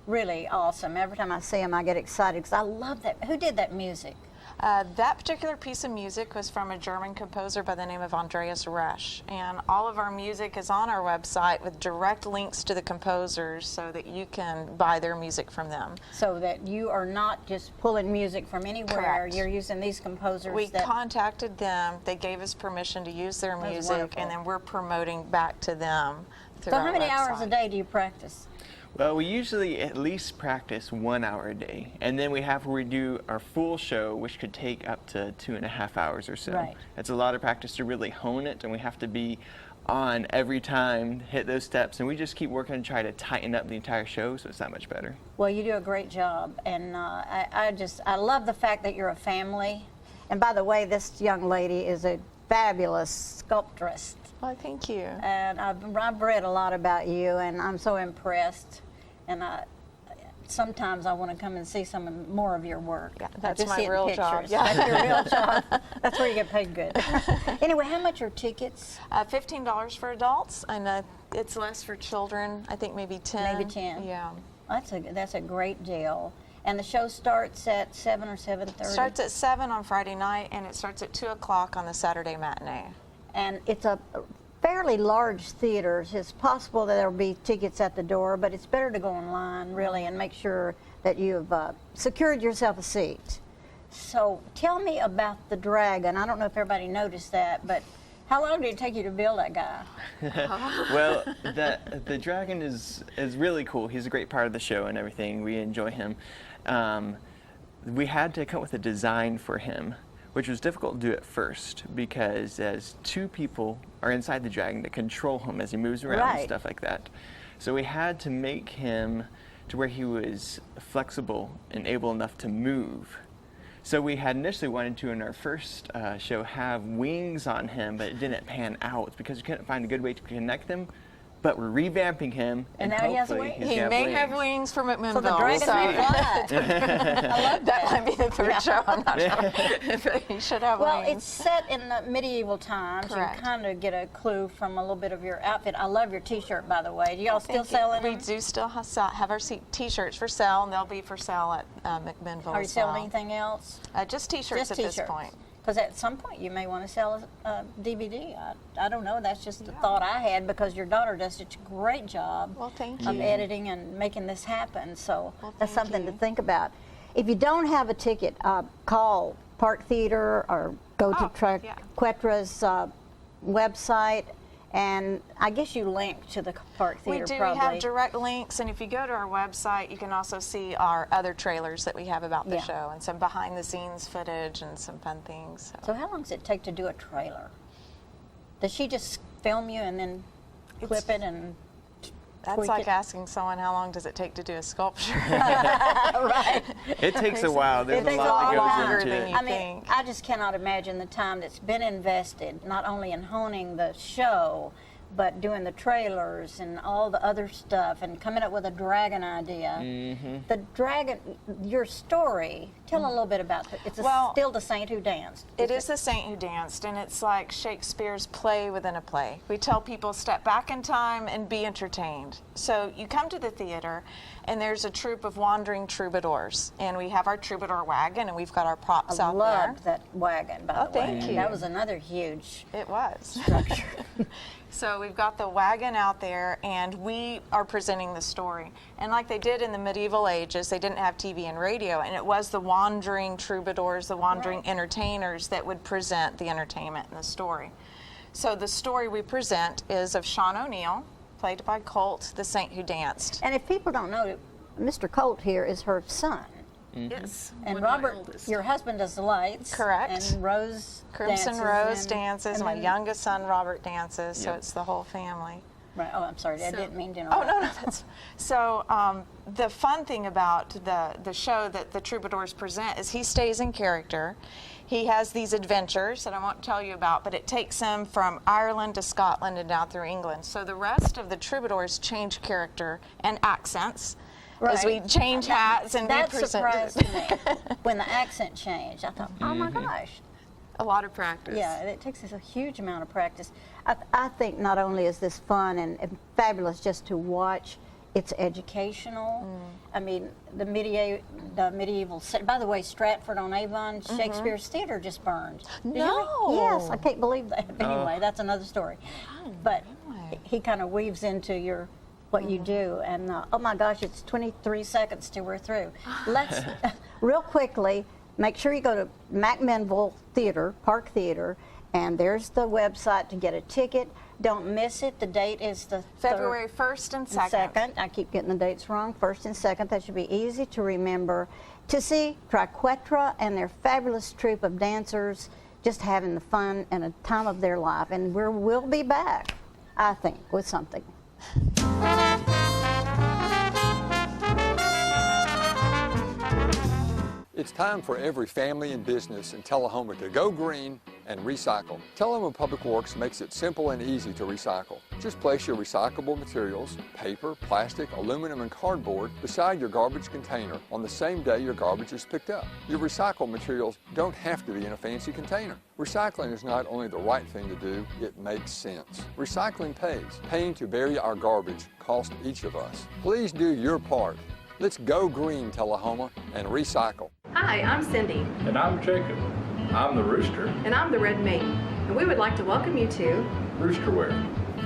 really awesome. Every time I see them, I get excited because I love that. Who did that music? That particular piece of music was from a German composer by the name of Andreas Resch, and all of our music is on our website with direct links to the composers so that you can buy their music from them. So that you are not just pulling music from anywhere. Correct. You're using these composers. We contacted them, they gave us permission to use their That's music, wonderful. and then we're promoting back to them through So our how many website. hours a day do you practice? Well, we usually at least practice 1 hour a day, and then we have where we do our full show, which could take up to 2.5 hours or so. Right. It's a lot of practice to really hone it, and we have to be on every time, hit those steps, and we just keep working and try to tighten up the entire show so it's that much better. Well, you do a great job, and I love the fact that you're a family. And by the way, this young lady is a fabulous sculptress. Well, thank you. And I've read a lot about you, and I'm so impressed. And sometimes I want to come and see some more of your work. Yeah, that's Just my see it in real job. pictures. Yeah. That's your real job. That's where you get paid good. Anyway, how much are tickets? $15 for adults, and it's less for children. I think maybe 10. Maybe 10. Yeah. That's a great deal. And the show starts at 7 or 7:30? It starts at 7 on Friday night, and it starts at 2 o'clock on the Saturday matinee. And it's a fairly large theater. It's possible that there'll be tickets at the door, but it's better to go online, really, and make sure that you've secured yourself a seat. So tell me about the dragon. I don't know if everybody noticed that, but how long did it take you to build that guy? Well, the dragon is really cool. He's a great part of the show and everything. We enjoy him. We had to come up with a design for him, which was difficult to do at first because as 2 people are inside the dragon to control him as he moves around and stuff like that. So we had to make him to where he was flexible and able enough to move. So we had initially wanted to, in our first show, have wings on him, but it didn't pan out because we couldn't find a good way to connect them. But we're revamping him, and now he has hopefully wings. He may have wings from McMinnville. So the dragon may fly. I love that. Might be the third show. I'm not sure. But he should have Well, wings. it's set in the medieval times. Correct. You kind of get a clue from a little bit of your outfit. I love your T-shirt, by the way. Do y'all still sell it? We do still have our T-shirts for sale, and they'll be for sale at McMinnville. Are you as well. selling anything else? Just T-shirts Just at this point. Because at some point you may want to sell a DVD. I don't know. That's just the thought I had because your daughter does such a great job thank of you. editing and making this happen. So that's thank something you. to think about. If you don't have a ticket, call Park Theater or go to Quetra's website. And I guess you link to the Park Theater. We do. Probably. We have direct links, and if you go to our website, you can also see our other trailers that we have about the show and some behind-the-scenes footage and some fun things. So how long does it take to do a trailer? Does she just film you and then clip it and That's tweak like it? asking someone how long does it take to do a sculpture. Right. It takes a while. There's a lot that goes into it. I mean, I just cannot imagine the time that's been invested, not only in honing the show, but doing the trailers and all the other stuff and coming up with a dragon idea. Mm-hmm. The dragon, your story, tell a little bit about it. It's still the saint who danced. It is the saint who danced, and it's like Shakespeare's play within a play. We tell people step back in time and be entertained. So you come to the theater, and there's a troupe of wandering troubadours, and we have our troubadour wagon, and we've got our props I out there. loved that wagon, by the way. Thank you. That was another huge structure. So we've got the wagon out there, and we are presenting the story. And like they did in the medieval ages, they didn't have TV and radio, and it was the wandering troubadours, the wandering entertainers that would present the entertainment and the story. So the story we present is of Sean O'Neill, played by Colt, the saint who danced. And if people don't know, Mr. Colt here is her son. Yes. And Robert, your husband, does the lights. Correct. And Rose Crimson dances. Rose and- dances. and My then- youngest son, Robert, dances. So Yep. it's the whole family. Right. Oh, I'm sorry. I didn't mean to Oh, interrupt. no. That's, so the fun thing about the show that the Troubadours present is he stays in character. He has these adventures that I won't tell you about, but it takes him from Ireland to Scotland and down through England. So the rest of the Troubadours change character and accents as we change hats and that we present. surprised me when the accent changed. I thought, oh my gosh. A lot of practice. Yeah, it takes us a huge amount of practice. I think not only is this fun and fabulous just to watch, it's educational. I mean, the medieval. By the way, Stratford-on-Avon, Shakespeare's Theater just burned. Did you No. Yes, I can't believe that. Anyway, that's another story. But he kind of weaves into what you do, and oh my gosh, it's 23 seconds till we're through. Let's real quickly. Make sure you go to McMinnville Theater, Park Theater, and there's the website to get a ticket. Don't miss it. The date is the February 1st and 2nd. I keep getting the dates wrong. 1st and 2nd. That should be easy to remember. To see Triquetra and their fabulous troupe of dancers just having the fun and a time of their life. And we'll be back, I think, with something. It's time for every family and business in Tullahoma to go green and recycle. Tullahoma Public Works makes it simple and easy to recycle. Just place your recyclable materials, paper, plastic, aluminum, and cardboard beside your garbage container on the same day your garbage is picked up. Your recycled materials don't have to be in a fancy container. Recycling is not only the right thing to do, it makes sense. Recycling pays. Paying to bury our garbage costs each of us. Please do your part. Let's go green, Tullahoma, and recycle. Hi, I'm Cindy. And I'm Jacob. I'm the Rooster. And I'm the Red Mate. And we would like to welcome you to Roosterwear.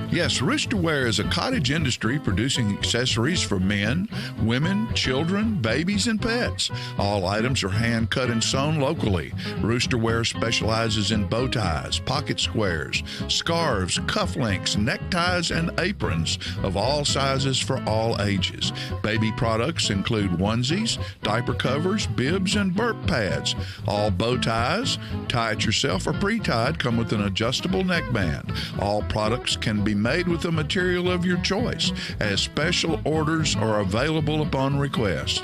Yes, Roosterwear is a cottage industry producing accessories for men, women, children, babies, and pets. All items are hand cut and sewn locally. Roosterwear specializes in bow ties, pocket squares, scarves, cufflinks, neckties, and aprons of all sizes for all ages. Baby products include onesies, diaper covers, bibs, and burp pads. All bow ties, tie it yourself or pre-tied, come with an adjustable neckband. All products can be made with a material of your choice, as special orders are available upon request.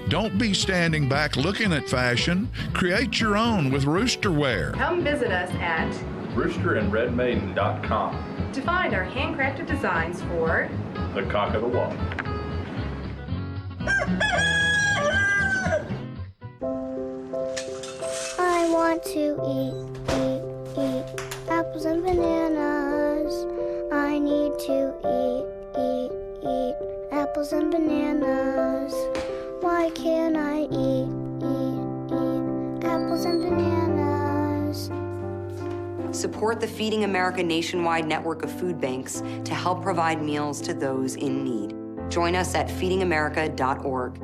Don't be standing back looking at fashion. Create your own with Roosterwear. come visit us at roosterandredmaiden.com. to find our handcrafted designs for The Cock of the Walk. I want to eat apples and bananas. I need to eat apples and bananas. Why can't I eat apples and bananas? Support the Feeding America nationwide network of food banks to help provide meals to those in need. Join us at feedingamerica.org.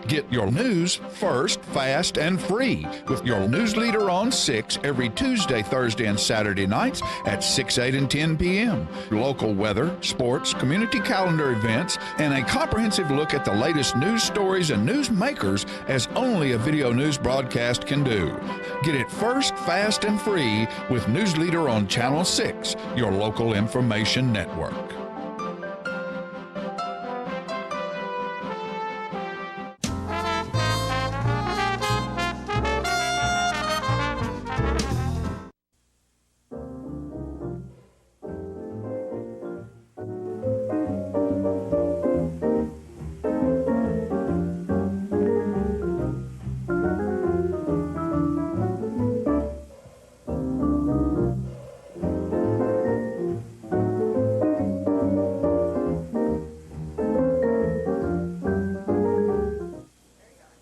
Get your news first, fast, and free with your news leader on 6 every Tuesday, Thursday, and Saturday nights at 6, 8, and 10 p.m. Local weather, sports, community calendar events, and a comprehensive look at the latest news stories and news makers as only a video news broadcast can do. Get it first, fast, and free with News Leader on Channel 6, your local information network.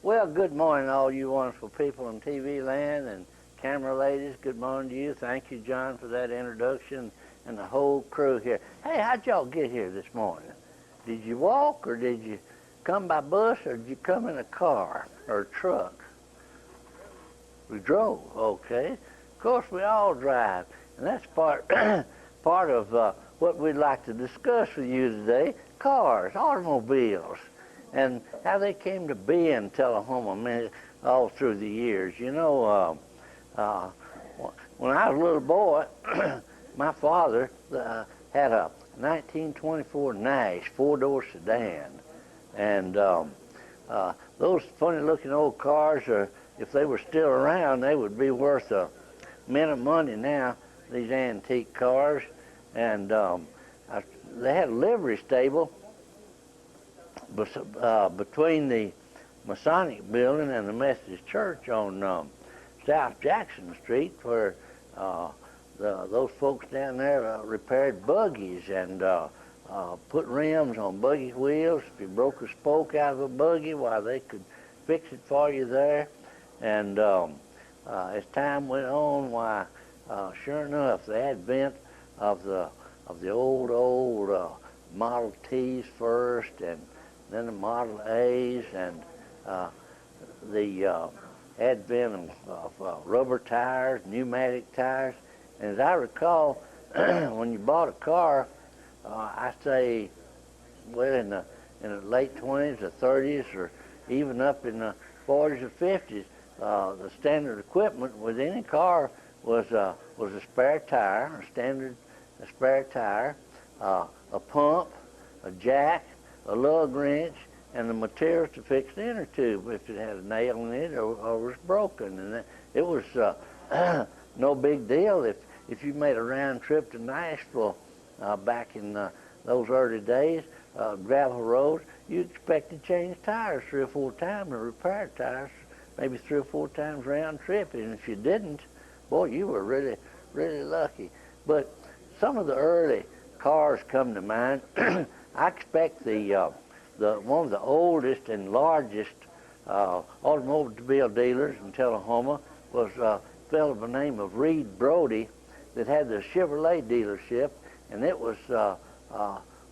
Well, good morning, all you wonderful people in TV land and camera ladies. Good morning to you. Thank you, John, for that introduction and the whole crew here. Hey, how'd y'all get here this morning? Did you walk, or did you come by bus, or did you come in a car or a truck? We drove, okay. Of course, we all drive, and that's part of what we'd like to discuss with you today, cars, automobiles, and how they came to be in Tullahoma all through the years. You know, when I was a little boy, my father had a 1924 Nash four-door sedan, and those funny-looking old cars, if they were still around, they would be worth a mint of money now, these antique cars. And they had a livery stable between the Masonic Building and the Methodist Church on South Jackson Street, where those folks down there repaired buggies and put rims on buggy wheels. If you broke a spoke out of a buggy, why, they could fix it for you there. And as time went on, why, sure enough, the advent of the old Model Ts first, and then the Model A's, and the advent of rubber tires, pneumatic tires. And as I recall, when you bought a car, I say, well, in the late 20s or 30s, or even up in the 40s or 50s, the standard equipment with any car was a spare tire, a spare tire, a pump, a jack, a lug wrench, and the materials to fix the inner tube if it had a nail in it or was broken. And it was no big deal if you made a round trip to Nashville back in those early days, gravel roads. You expected to change tires 3 or 4 times, or repair tires maybe 3 or 4 times round trip. And if you didn't, boy, you were really, really lucky. But some of the early cars come to mind. I expect one of the oldest and largest automobile dealers in Tullahoma was a fellow by the name of Reed Brody that had the Chevrolet dealership, and it was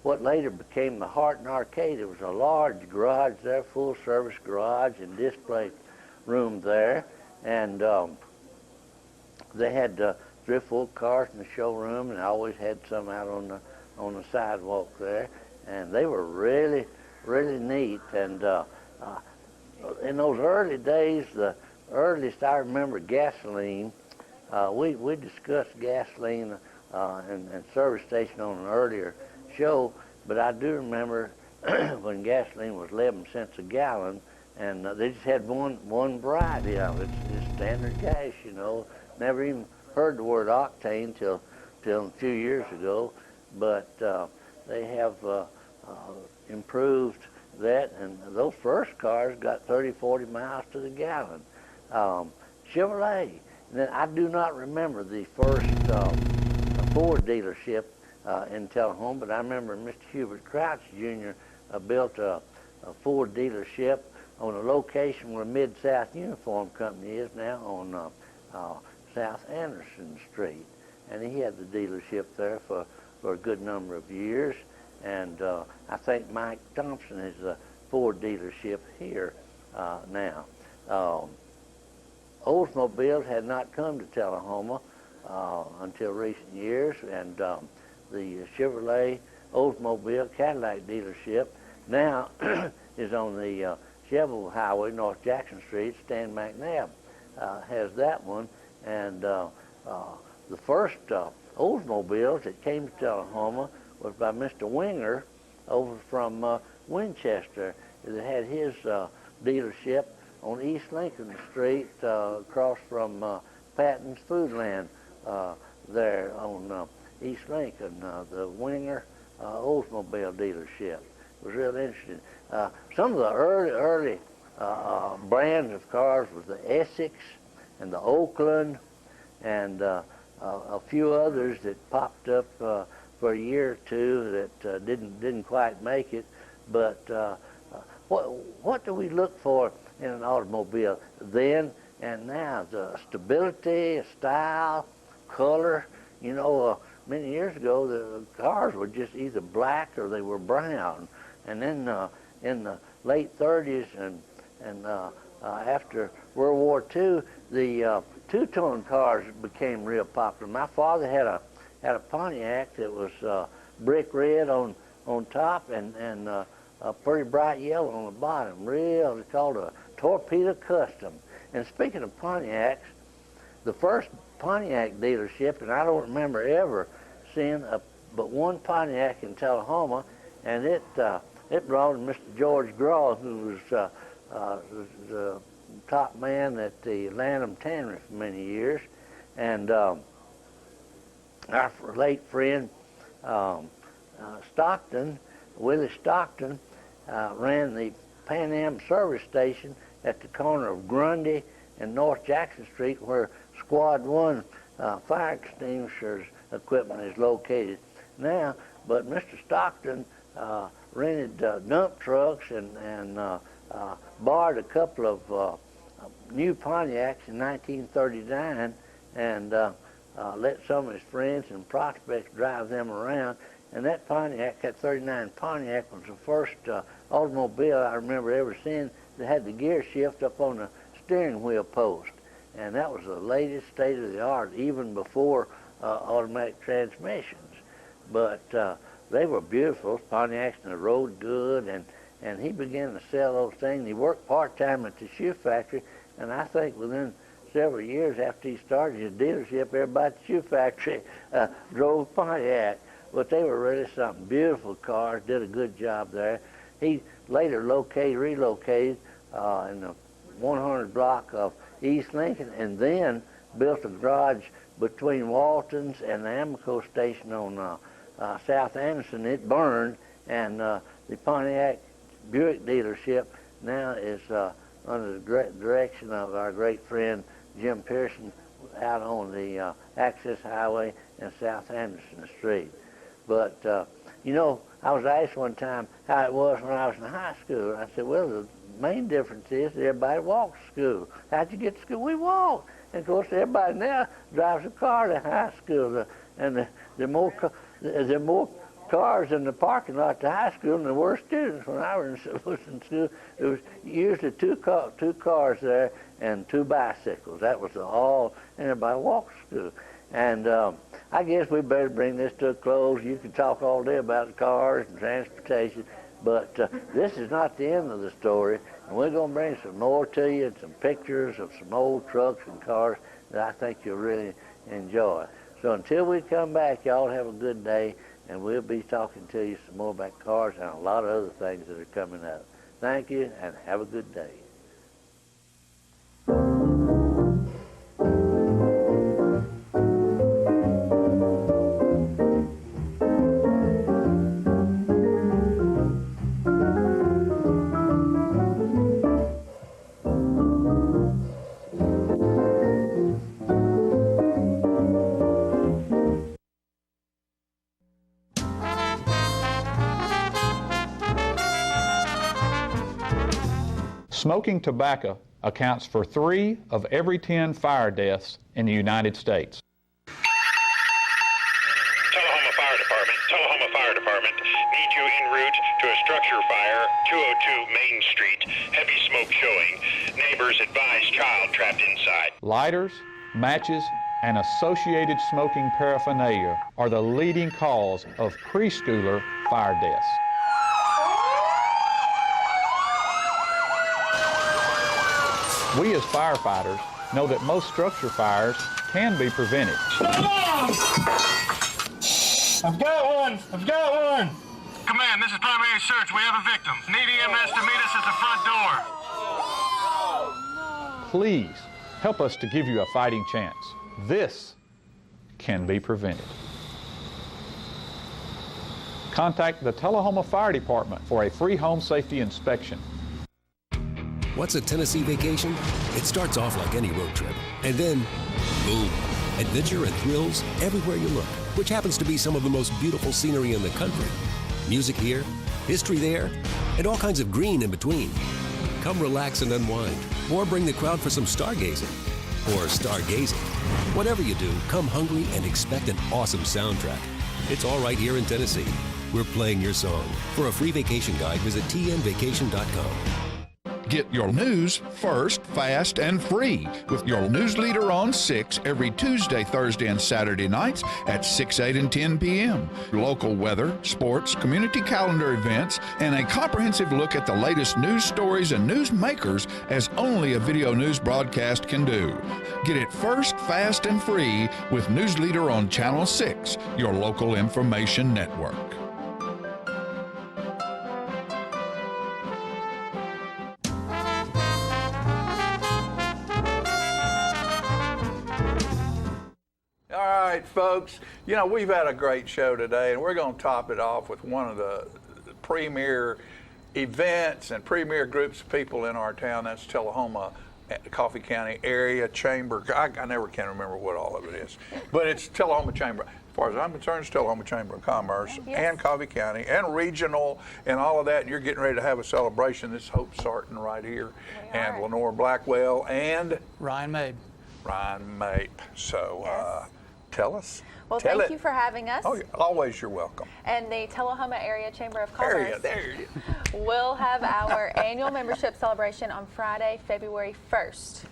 what later became the Hart and Arcade. It was a large garage there, full service garage and display room there, and they had 3 or 4 cars in the showroom, and I always had some out on the sidewalk there, and they were really, really neat. And in those early days, the earliest I remember gasoline, we discussed gasoline and service station on an earlier show, but I do remember when gasoline was 11 cents a gallon, and they just had one variety of it. It's just standard gas, you know. Never even heard the word octane till a few years ago, but they have improved that, and those first cars got 30, 40 miles to the gallon. Chevrolet. And then I do not remember the first Ford dealership in Tullahoma, but I remember Mr. Hubert Crouch Jr. Built a Ford dealership on a location where Mid-South Uniform Company is now on South Anderson Street. And he had the dealership there for a good number of years. And I think Mike Thompson is a Ford dealership here now. Oldsmobiles had not come to Tullahoma until recent years, and the Chevrolet Oldsmobile Cadillac dealership now is on the Chevrolet Highway, North Jackson Street. Stan McNabb has that one, and the first Oldsmobiles that came to Tullahoma was by Mr. Winger over from Winchester, that had his dealership on East Lincoln Street across from Patton's Foodland there on East Lincoln, the Winger Oldsmobile dealership. It was real interesting. Some of the early brands of cars was the Essex and the Oakland and a few others that popped up for a year or two that didn't quite make it. But what do we look for in an automobile then and now? The stability, style, color. You know, many years ago the cars were just either black or they were brown. And then in the late 30s and after World War II, the two-tone cars became real popular. My father had a Pontiac that was brick red on top and a pretty bright yellow on the bottom. It's called a Torpedo Custom. And speaking of Pontiacs, the first Pontiac dealership, and I don't remember ever seeing but one Pontiac in Tullahoma, and it belonged to Mr. George Graw, who was the top man at the Lanham Tannery for many years, and our late friend Stockton, Willie Stockton, ran the Pan Am service station at the corner of Grundy and North Jackson Street, where Squad 1 fire extinguishers equipment is located now. But Mr. Stockton rented dump trucks and borrowed a couple of new Pontiacs in 1939 and let some of his friends and prospects drive them around. And that Pontiac, that 39 Pontiac, was the first automobile I remember ever seeing that had the gear shift up on the steering wheel post. And that was the latest state of the art, even before automatic transmissions. But they were beautiful, Pontiacs, and they rode good, and he began to sell those things. He worked part-time at the shoe factory, and I think within several years after he started his dealership, everybody at the shoe factory drove Pontiac. But they were really something. Beautiful cars, did a good job there. He later relocated in the 100 block of East Lincoln, and then built a garage between Walton's and the Amoco station on South Anderson. It burned, and the Pontiac Buick dealership now is under the direction of our great friend Jim Pearson out on the Access Highway and South Anderson Street. But, you know, I was asked one time how it was when I was in high school. I said, well, the main difference is that everybody walks to school. How'd you get to school? We walked. And, of course, everybody now drives a car to high school. And there are more cars in the parking lot to high school than there were students. When I was in school, there was usually two cars there and 2 bicycles. That was all, and everybody walked to school. And I guess we better bring this to a close. You can talk all day about the cars and transportation, but this is not the end of the story. And we're going to bring some more to you and some pictures of some old trucks and cars that I think you'll really enjoy. So until we come back, y'all have a good day, and we'll be talking to you some more about cars and a lot of other things that are coming up. Thank you, and have a good day. Smoking tobacco accounts for 3 of every 10 fire deaths in the United States. Tullahoma Fire Department need you en route to a structure fire, 202 Main Street, heavy smoke showing. Neighbors advise child trapped inside. Lighters, matches, and associated smoking paraphernalia are the leading cause of preschooler fire deaths. We as firefighters know that most structure fires can be prevented. I've got one! Command, this is primary search. We have a victim. Need EMS to meet us at the front door. Please help us to give you a fighting chance. This can be prevented. Contact the Tullahoma Fire Department for a free home safety inspection. What's a Tennessee vacation? It starts off like any road trip, and then, boom, adventure and thrills everywhere you look, which happens to be some of the most beautiful scenery in the country. Music here, history there, and all kinds of green in between. Come relax and unwind, or bring the crowd for some stargazing, or stargazing. Whatever you do, come hungry and expect an awesome soundtrack. It's all right here in Tennessee. We're playing your song. For a free vacation guide, visit tnvacation.com. Get your news first, fast, and free with your news leader on 6 every Tuesday, Thursday, and Saturday nights at 6, 8, and 10 p.m. Local weather, sports, community calendar events, and a comprehensive look at the latest news stories and news makers as only a video news broadcast can do. Get it first, fast, and free with News Leader on Channel 6, your local information network. All right, folks, you know, we've had a great show today, and we're going to top it off with one of the premier events and premier groups of people in our town. That's Tullahoma Coffee County Area Chamber. I never can remember what all of it is, but it's Tullahoma Chamber. As far as I'm concerned, it's Tullahoma Chamber of Commerce and Coffee County and regional and all of that. And you're getting ready to have a celebration. This is Hope Sarton right here, and Lenore Blackwell and Ryan Mabe. So tell us. Well, thank you for having us. Oh, always you're welcome. And the Tullahoma Area Chamber of Commerce will have our annual membership celebration on Friday, February 1st.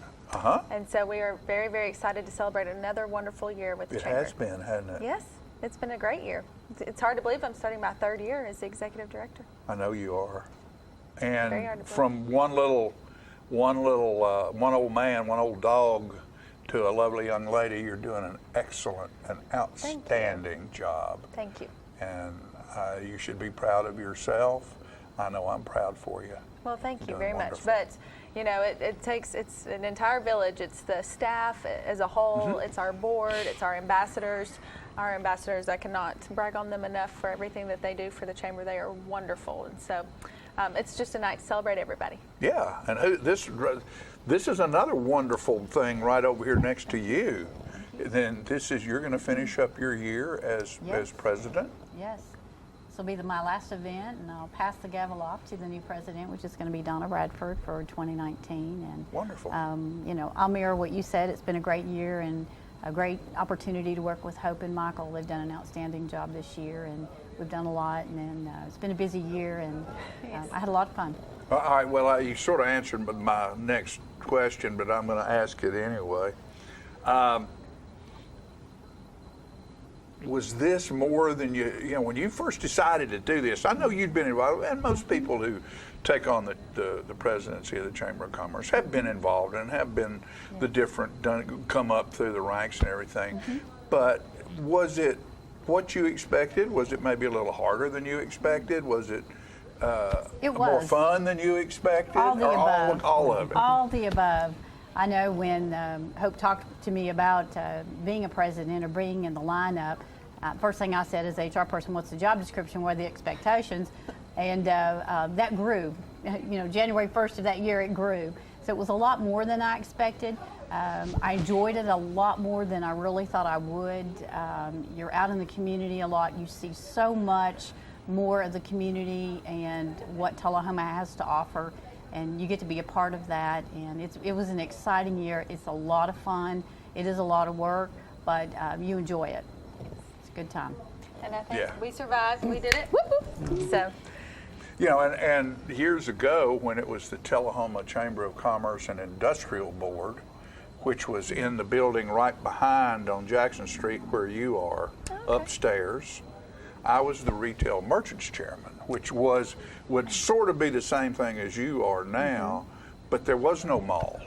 And so we are very, very excited to celebrate another wonderful year with the Chamber. It has been, hasn't it? Yes, it's been a great year. It's hard to believe I'm starting my 3rd year as the executive director. I know you are. And from one old man, one old dog, to a lovely young lady, you're doing an excellent and outstanding job. Thank you. And you should be proud of yourself. I know I'm proud for you. Well, thank you very much. But, you know, it's an entire village. It's the staff as a whole. It's our board. It's our ambassadors. Our ambassadors, I cannot brag on them enough for everything that they do for the Chamber. They are wonderful. And so it's just a night to celebrate everybody. Yeah, and this is another wonderful thing right over here next to you. Then you're going to finish up your year as president? Yes. This will be my last event, and I'll pass the gavel off to the new president, which is going to be Donna Bradford for 2019. And wonderful. You know, I'll mirror what you said. It's been a great year and a great opportunity to work with Hope and Michael. They've done an outstanding job this year, and we've done a lot. And it's been a busy year, and I had a lot of fun. All right. Well, you sort of answered my next question, but I'm going to ask it anyway. Was this more than you know, when you first decided to do this? I know you'd been involved, and most people who take on the presidency of the Chamber of Commerce have been involved and have been the different, come up through the ranks and everything. But was it what you expected? Was it maybe a little harder than you expected? Was it more fun than you expected? All the above. All of it. All the above. I know when Hope talked to me about being a president or being in the lineup, first thing I said as HR person, what's the job description, what are the expectations? And that grew. You know, January 1st of that year, it grew. So it was a lot more than I expected. I enjoyed it a lot more than I really thought I would. You're out in the community a lot. You see so much more of the community and what Tullahoma has to offer. And you get to be a part of that, and it was an exciting year. It's a lot of fun. It is a lot of work, but you enjoy it. It's a good time. And I think we survived. We did it. Whoop. So. You know, and years ago, when it was the Tullahoma Chamber of Commerce and Industrial Board, which was in the building right behind on Jackson Street where you are, upstairs, I was the retail merchants chairman, which would sort of be the same thing as you are now, but there was no mall.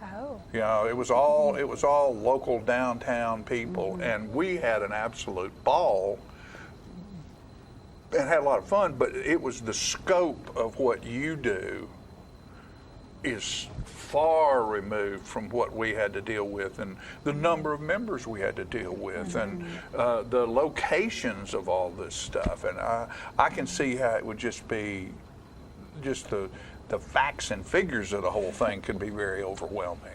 Oh. You know, it was all local downtown people, and we had an absolute ball and had a lot of fun, but it was the scope of what you do is far removed from what we had to deal with, and the number of members we had to deal with, and the locations of all this stuff. And I can see how it would just be, just the facts and figures of the whole thing could be very overwhelming.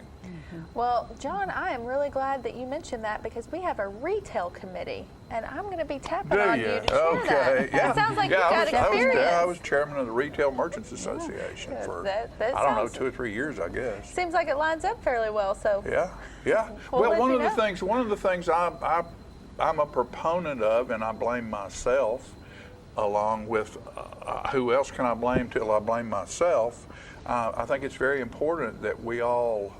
Well, John, I am really glad that you mentioned that, because we have a retail committee, and I'm going to be tapping on you to chair that. Yeah. It sounds like you've got experience. I was chairman of the Retail Merchants Association for, I don't know, 2 or 3 years, I guess. Seems like it lines up fairly well. So. Yeah. Well, one of the things I'm a proponent of, and I blame myself, along with who else can I blame till I blame myself. I think it's very important that we all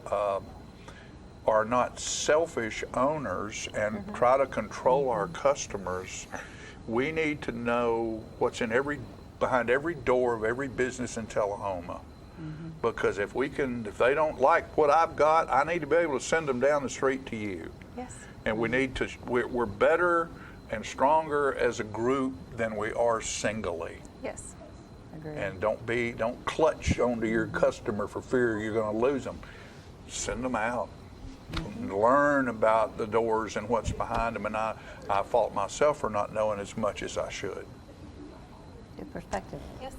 are not selfish owners and try to control our customers. We need to know what's behind every door of every business in Tullahoma. Because if they don't like what I've got, I need to be able to send them down the street to you. Yes. And we're better and stronger as a group than we are singly. Yes. Agreed. And don't clutch onto your customer for fear you're going to lose them. Send them out. Learn about the doors and what's behind them. And I fault myself for not knowing as much as I should. Good perspective. Yes.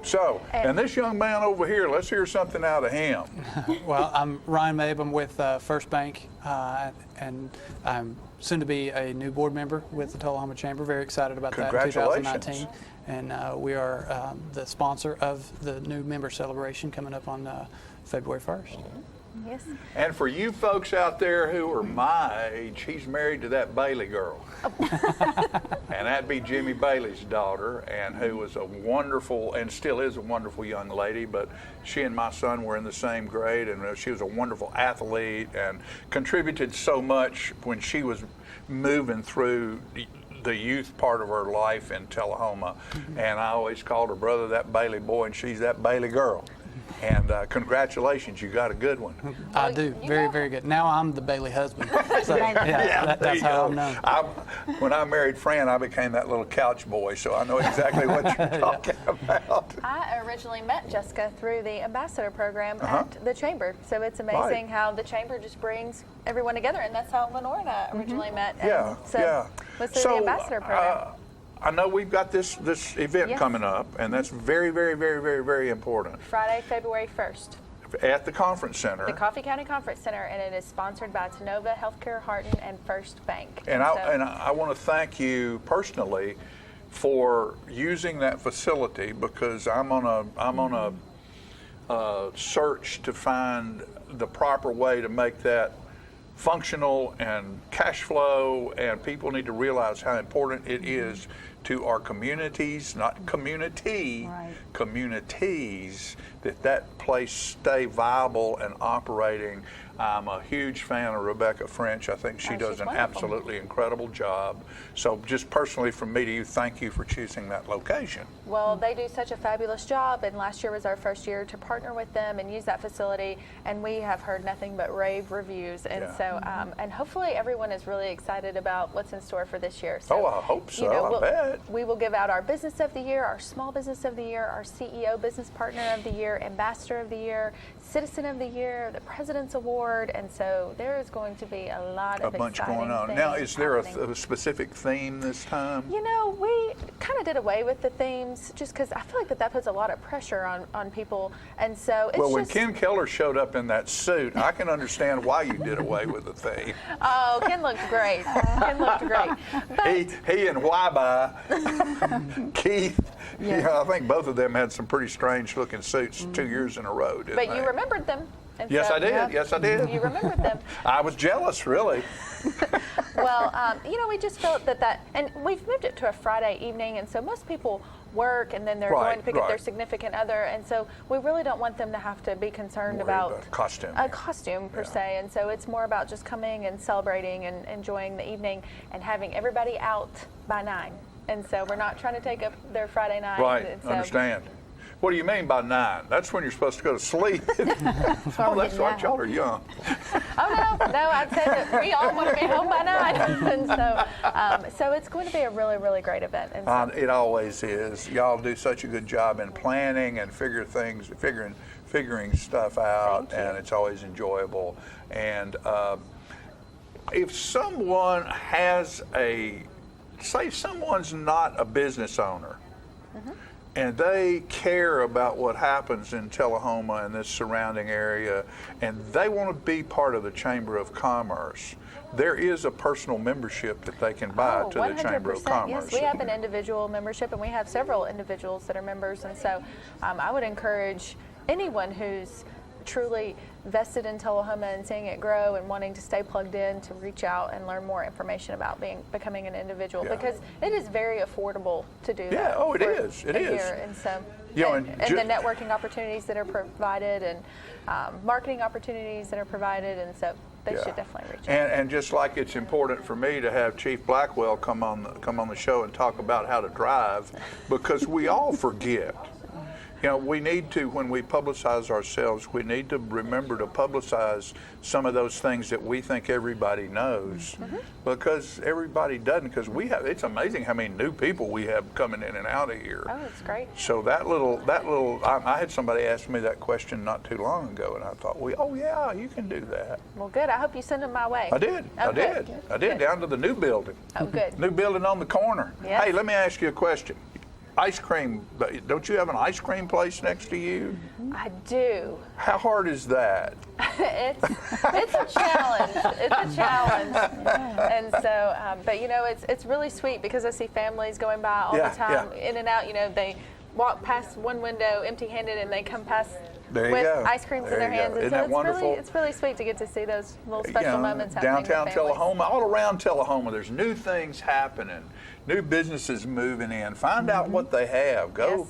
So, and this young man over here, let's hear something out of him. Well, I'm Ryan Mabe. I'm with First Bank, and I'm soon to be a new board member with the Tullahoma Chamber. Very excited about that in 2019. And we are the sponsor of the new member celebration coming up on February 1st. Yes. And for you folks out there who are my age, he's married to that Bailey girl. And that'd be Jimmy Bailey's daughter, and who was a wonderful, and still is a wonderful young lady, but she and my son were in the same grade, and she was a wonderful athlete and contributed so much when she was moving through the youth part of her life in Tullahoma. And I always called her brother that Bailey boy, and she's that Bailey girl. And congratulations, you got a good one. I do, very, very good. Now I'm the Bailey husband. So, that's how I'm known. When I married Fran, I became that little couch boy, so I know exactly what you're talking about. I originally met Jessica through the ambassador program at the Chamber. So it's amazing how the Chamber just brings everyone together, and that's how Lenore and I originally met. And was through the ambassador program. I know we've got this event coming up, and that's very, very, very, very, very important. Friday, February 1st. At the Conference Center. The Coffee County Conference Center, and it is sponsored by Tennova Healthcare, Harton, and First Bank. And I want to thank you personally for using that facility, because I'm on a search to find the proper way to make that functional and cash flow, and people need to realize how important it is to our communities, not community, communities, that place stay viable and operating. I'm a huge fan of Rebecca French. I think she does an absolutely incredible job. So just personally from me to you, thank you for choosing that location. Well, they do such a fabulous job, and last year was our first year to partner with them and use that facility, and we have heard nothing but rave reviews. And so, and hopefully everyone is really excited about what's in store for this year. So, I hope so, I bet. We will give out our Business of the Year, our Small Business of the Year, our CEO Business Partner of the Year, Ambassador of the Year, Citizen of the Year, the President's Award, and so there is going to be a lot of bunch going on. Now, is there a specific theme this time? You know, we kind of did away with the themes just because I feel like that puts a lot of pressure on people, and so it's when Ken Keller showed up in that suit, I can understand why you did away with the theme. Oh, Ken looked great. Ken looked great. But he and Keith, I think both of them had some pretty strange looking suits 2 years in a row, didn't they? But you remembered them. And yes, so, I did. Yes, I did. You remembered them. I was jealous, really. Well, we just felt that, and we've moved it to a Friday evening, and so most people work, and then they're going to pick up their significant other, and so we really don't want them to have to be concerned about a costume per se, and so it's more about just coming and celebrating and enjoying the evening and having everybody out by 9. And so we're not trying to take up their Friday night. Right, so, understand. What do you mean by 9? That's when you're supposed to go to sleep. That's right, y'all are young. Oh, no, I'd say that we all want to be home by 9. And so it's going to be a really, really great event. And so, it always is. Y'all do such a good job in planning and figuring stuff out, and it's always enjoyable. And if someone has say someone's not a business owner, and they care about what happens in Tullahoma and this surrounding area, and they want to be part of the Chamber of Commerce, there is a personal membership that they can buy to the Chamber of Commerce. Yes, we have an individual membership, and we have several individuals that are members, and so I would encourage anyone who's truly vested in Tullahoma and seeing it grow and wanting to stay plugged in to reach out and learn more information about becoming an individual, because it is very affordable to do that. Yeah, it is. And so and the networking opportunities that are provided, and marketing opportunities that are provided, and so they should definitely reach out. And just like it's important for me to have Chief Blackwell come on the show and talk about how to drive, because we all forget. You know, we need to, when we publicize ourselves, we need to remember to publicize some of those things that we think everybody knows, because everybody doesn't. Because it's amazing how many new people we have coming in and out of here. Oh, it's great. So I had somebody ask me that question not too long ago, and I thought, oh yeah, you can do that. Well, good. I hope you send them my way. I did. Oh, I did. Good. I did, down to the new building. Oh, good. New building on the corner. Yes. Hey, let me ask you a question. Ice cream, don't you have an ice cream place next to you? I do. How hard is that? It's a challenge. It's a challenge. And so, but you know, it's really sweet because I see families going by all the time, in and out. You know, they walk past one window empty-handed and they come past with ice creams in their hands. Isn't that wonderful? It's really sweet to get to see those little special moments happening. Downtown Tullahoma, all around Tullahoma, there's new things happening. New businesses moving in. Find out what they have. Go.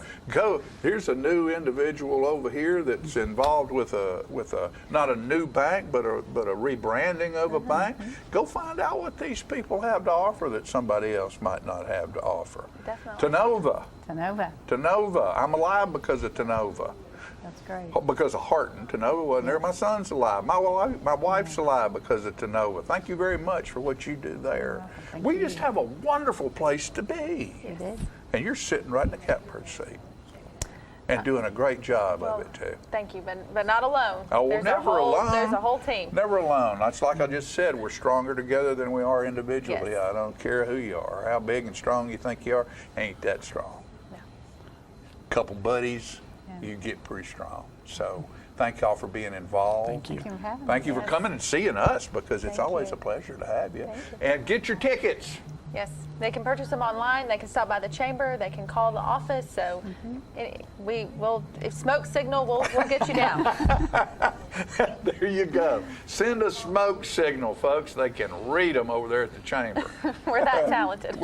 Here's a new individual over here that's involved with a not a new bank, but a rebranding of a bank. Go find out what these people have to offer that somebody else might not have to offer. Definitely. Tenova. I'm alive because of Tenova. That's great. Because of Harton. Tenova wasn't there. My son's alive. My wife's alive because of Tenova. Thank you very much for what you do there. We just have a wonderful place to be. You did. And you're sitting right in the catbird seat and doing a great job of it too. Thank you, but not alone. Oh, we're never alone. There's a whole team. Never alone. That's like I just said, we're stronger together than we are individually. Yes. I don't care who you are, how big and strong you think you are, ain't that strong. No. Couple buddies, you get pretty strong. So thank y'all for being involved. Thank you. Thank you for having Thank me. you for coming and seeing us, because it's always a pleasure to have you. And get your tickets. Yes, they can purchase them online. They can stop by the chamber. They can call the office. So we will, if smoke signal, we'll get you down. There you go. Send a smoke signal, folks. They can read them over there at the chamber. We're that talented.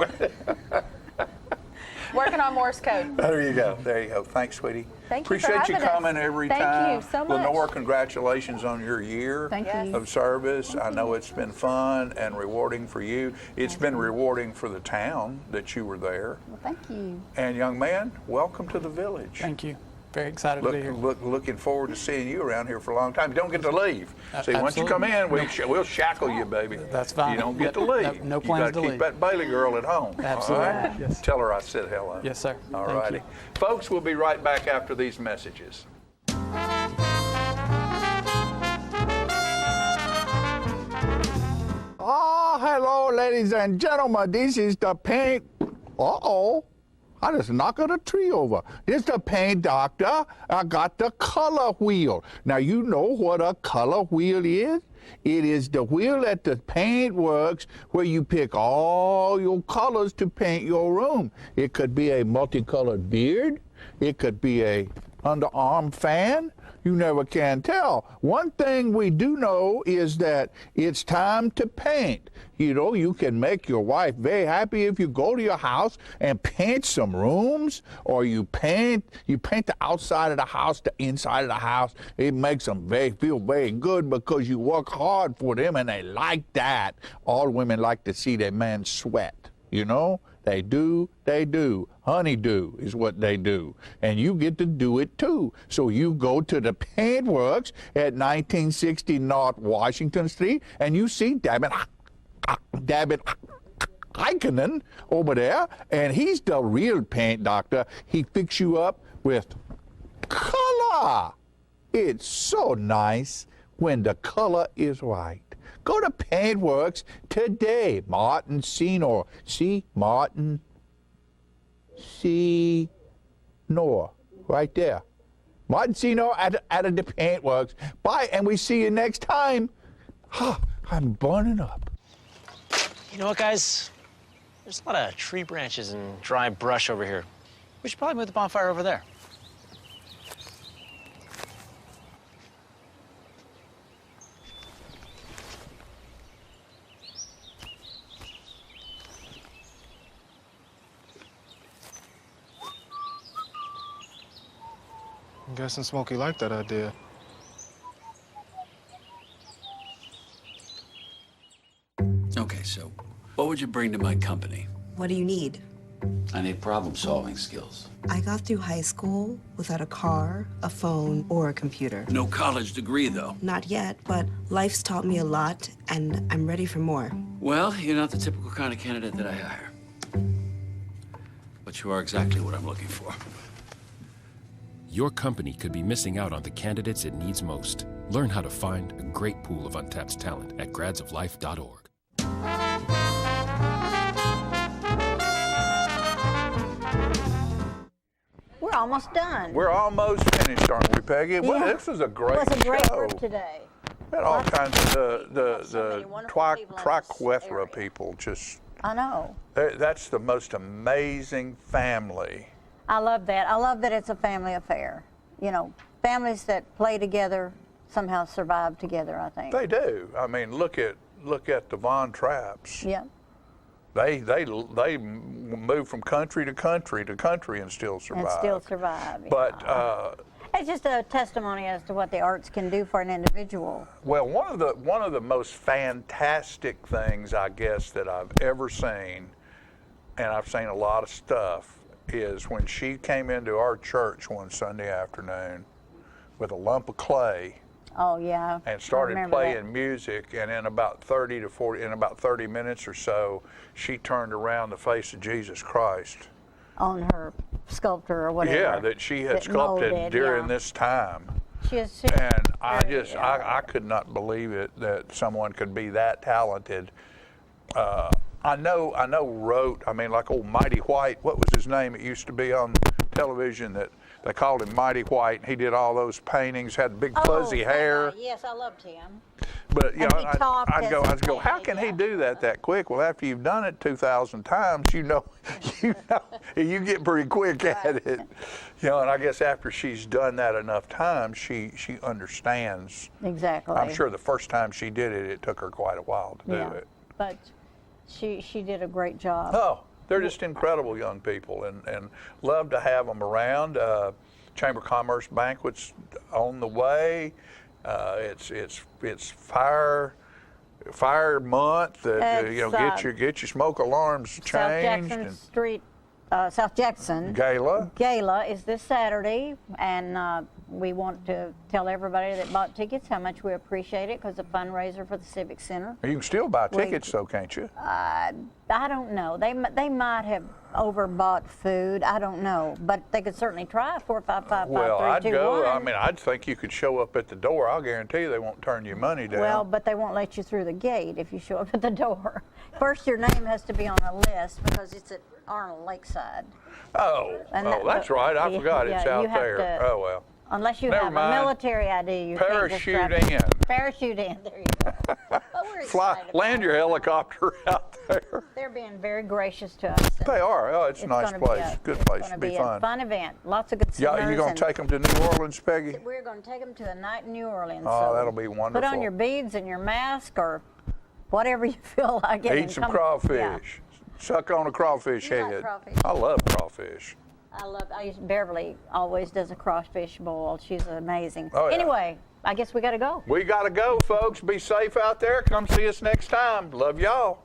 Working on Morse code. There you go. There you go. Thanks, sweetie. Thank you for Appreciate you having us. coming every Thank time. you so much. Lenore, congratulations on your year of service. I know it's been fun and rewarding for you. It's been rewarding for the town that you were there. Well, thank you. And young man, welcome to the village. Thank you. Very excited to be here. Looking forward to seeing you around here for a long time. You don't get to leave. See, once you Absolutely. come in, we'll shackle you, baby. That's fine. You don't get to leave. No plans to You leave. got to keep that Bailey girl at home. Absolutely. All right? Yes. Tell her I said hello. Yes, sir. All Thank righty. you. Folks, we'll be right back after these messages. Oh, hello, ladies and gentlemen. This is the paint. Uh-oh. I just knocked a tree over. This is the paint doctor. I got the color wheel. Now, you know what a color wheel is? It is the wheel at the paint works where you pick all your colors to paint your room. It could be a multicolored beard. It could be a underarm fan. You never can tell. One thing we do know is that it's time to paint. You know, you can make your wife very happy if you go to your house and paint some rooms, or you paint the outside of the house, the inside of the house. It makes them feel very good because you work hard for them and they like that. All women like to see their man sweat, you know? They do. Honeydew is what they do. And you get to do it too. So you go to the Paintworks at 1960 North Washington Street and you see David Heikkinen over there, and he's the real paint doctor. He fix you up with color. It's so nice when the color is right. Go to Paintworks today. Martin Senor. See? Martin Senor. Right there. Martin Senor at the Paintworks. Bye, and we see you next time. I'm burning up. You know what, guys? There's a lot of tree branches and dry brush over here. We should probably move the bonfire over there. I'm guessing Smokey liked that idea. Okay, so what would you bring to my company? What do you need? I need problem-solving skills. I got through high school without a car, a phone, or a computer. No college degree, though. Not yet, but life's taught me a lot, and I'm ready for more. Well, you're not the typical kind of candidate that I hire. But you are exactly what I'm looking for. Your company could be missing out on the candidates it needs most. Learn how to find a great pool of untapped talent at gradsoflife.org. We're almost done. We're almost finished, aren't we, Peggy? Yeah. Well, this was a great show. It was a great group today. We had all kinds of the Triquethra people. Just I know. That's the most amazing family. I love that. I love that it's a family affair. You know, families that play together somehow survive together, I think. They do. I mean, look at the Von Trapps. Yeah. They move from country to country to country and still survive. And still survive. But it's just a testimony as to what the arts can do for an individual. well, one of the most fantastic things I guess that I've ever seen, and I've seen a lot of stuff, is when she came into our church one Sunday afternoon with a lump of clay. Oh yeah. And started I remember playing that. music, and in about 30 minutes or so, she turned around the face of Jesus Christ. On her sculpture or whatever. Yeah, that she had that sculpted molded, during yeah. this time. She is And I could not believe it that someone could be that talented. I know wrote, I mean, like old Mighty White, what was his name? It used to be on television that they called him Mighty White. He did all those paintings, had big fuzzy hair. Yes, I loved him. But you And know, he talked I'd as go, he how can he do that quick? Well, after you've done it 2,000 times, you know, you get pretty quick at it. You know, and I guess after she's done that enough times, she understands. Exactly. I'm sure the first time she did it, it took her quite a while to do it. But she did a great job. Oh, they're just incredible young people, and love to have them around. Chamber of Commerce banquets on the way. It's fire month. Get your smoke alarms changed. South Jackson Street, South Jackson Gala. Gala is this Saturday, and we want to tell everybody that bought tickets how much we appreciate it, because it's a fundraiser for the Civic Center. You can still buy tickets, though, can't you? I don't know. They might have overbought food. I don't know, but they could certainly try 455-5321. Well, I'd go. I mean, I'd think you could show up at the door. I'll guarantee you they won't turn your money down. Well, but they won't let you through the gate if you show up at the door. First, your name has to be on a list because it's at Arnold Lakeside. That's right. I forgot it's out there. Oh well. Unless you Never have mind. a military ID, you Parachute can't just drive in. Parachute in. There you go. Well, we're Land your helicopter out there. They're being very gracious to us. They are. Oh, it's a nice place. Good place. It's Be going to be fun. a fun event. Lots of good singers. Yeah, you going to take them to New Orleans, Peggy? We're going to take them to a night in New Orleans. Oh, so that'll be wonderful. Put on your beads and your mask or whatever you feel like. Eat some crawfish. Yeah. Suck on a crawfish head. crawfish? I love crawfish. Beverly always does a crawfish boil. She's amazing. Oh, yeah. Anyway, I guess we got to go. We got to go, folks. Be safe out there. Come see us next time. Love y'all.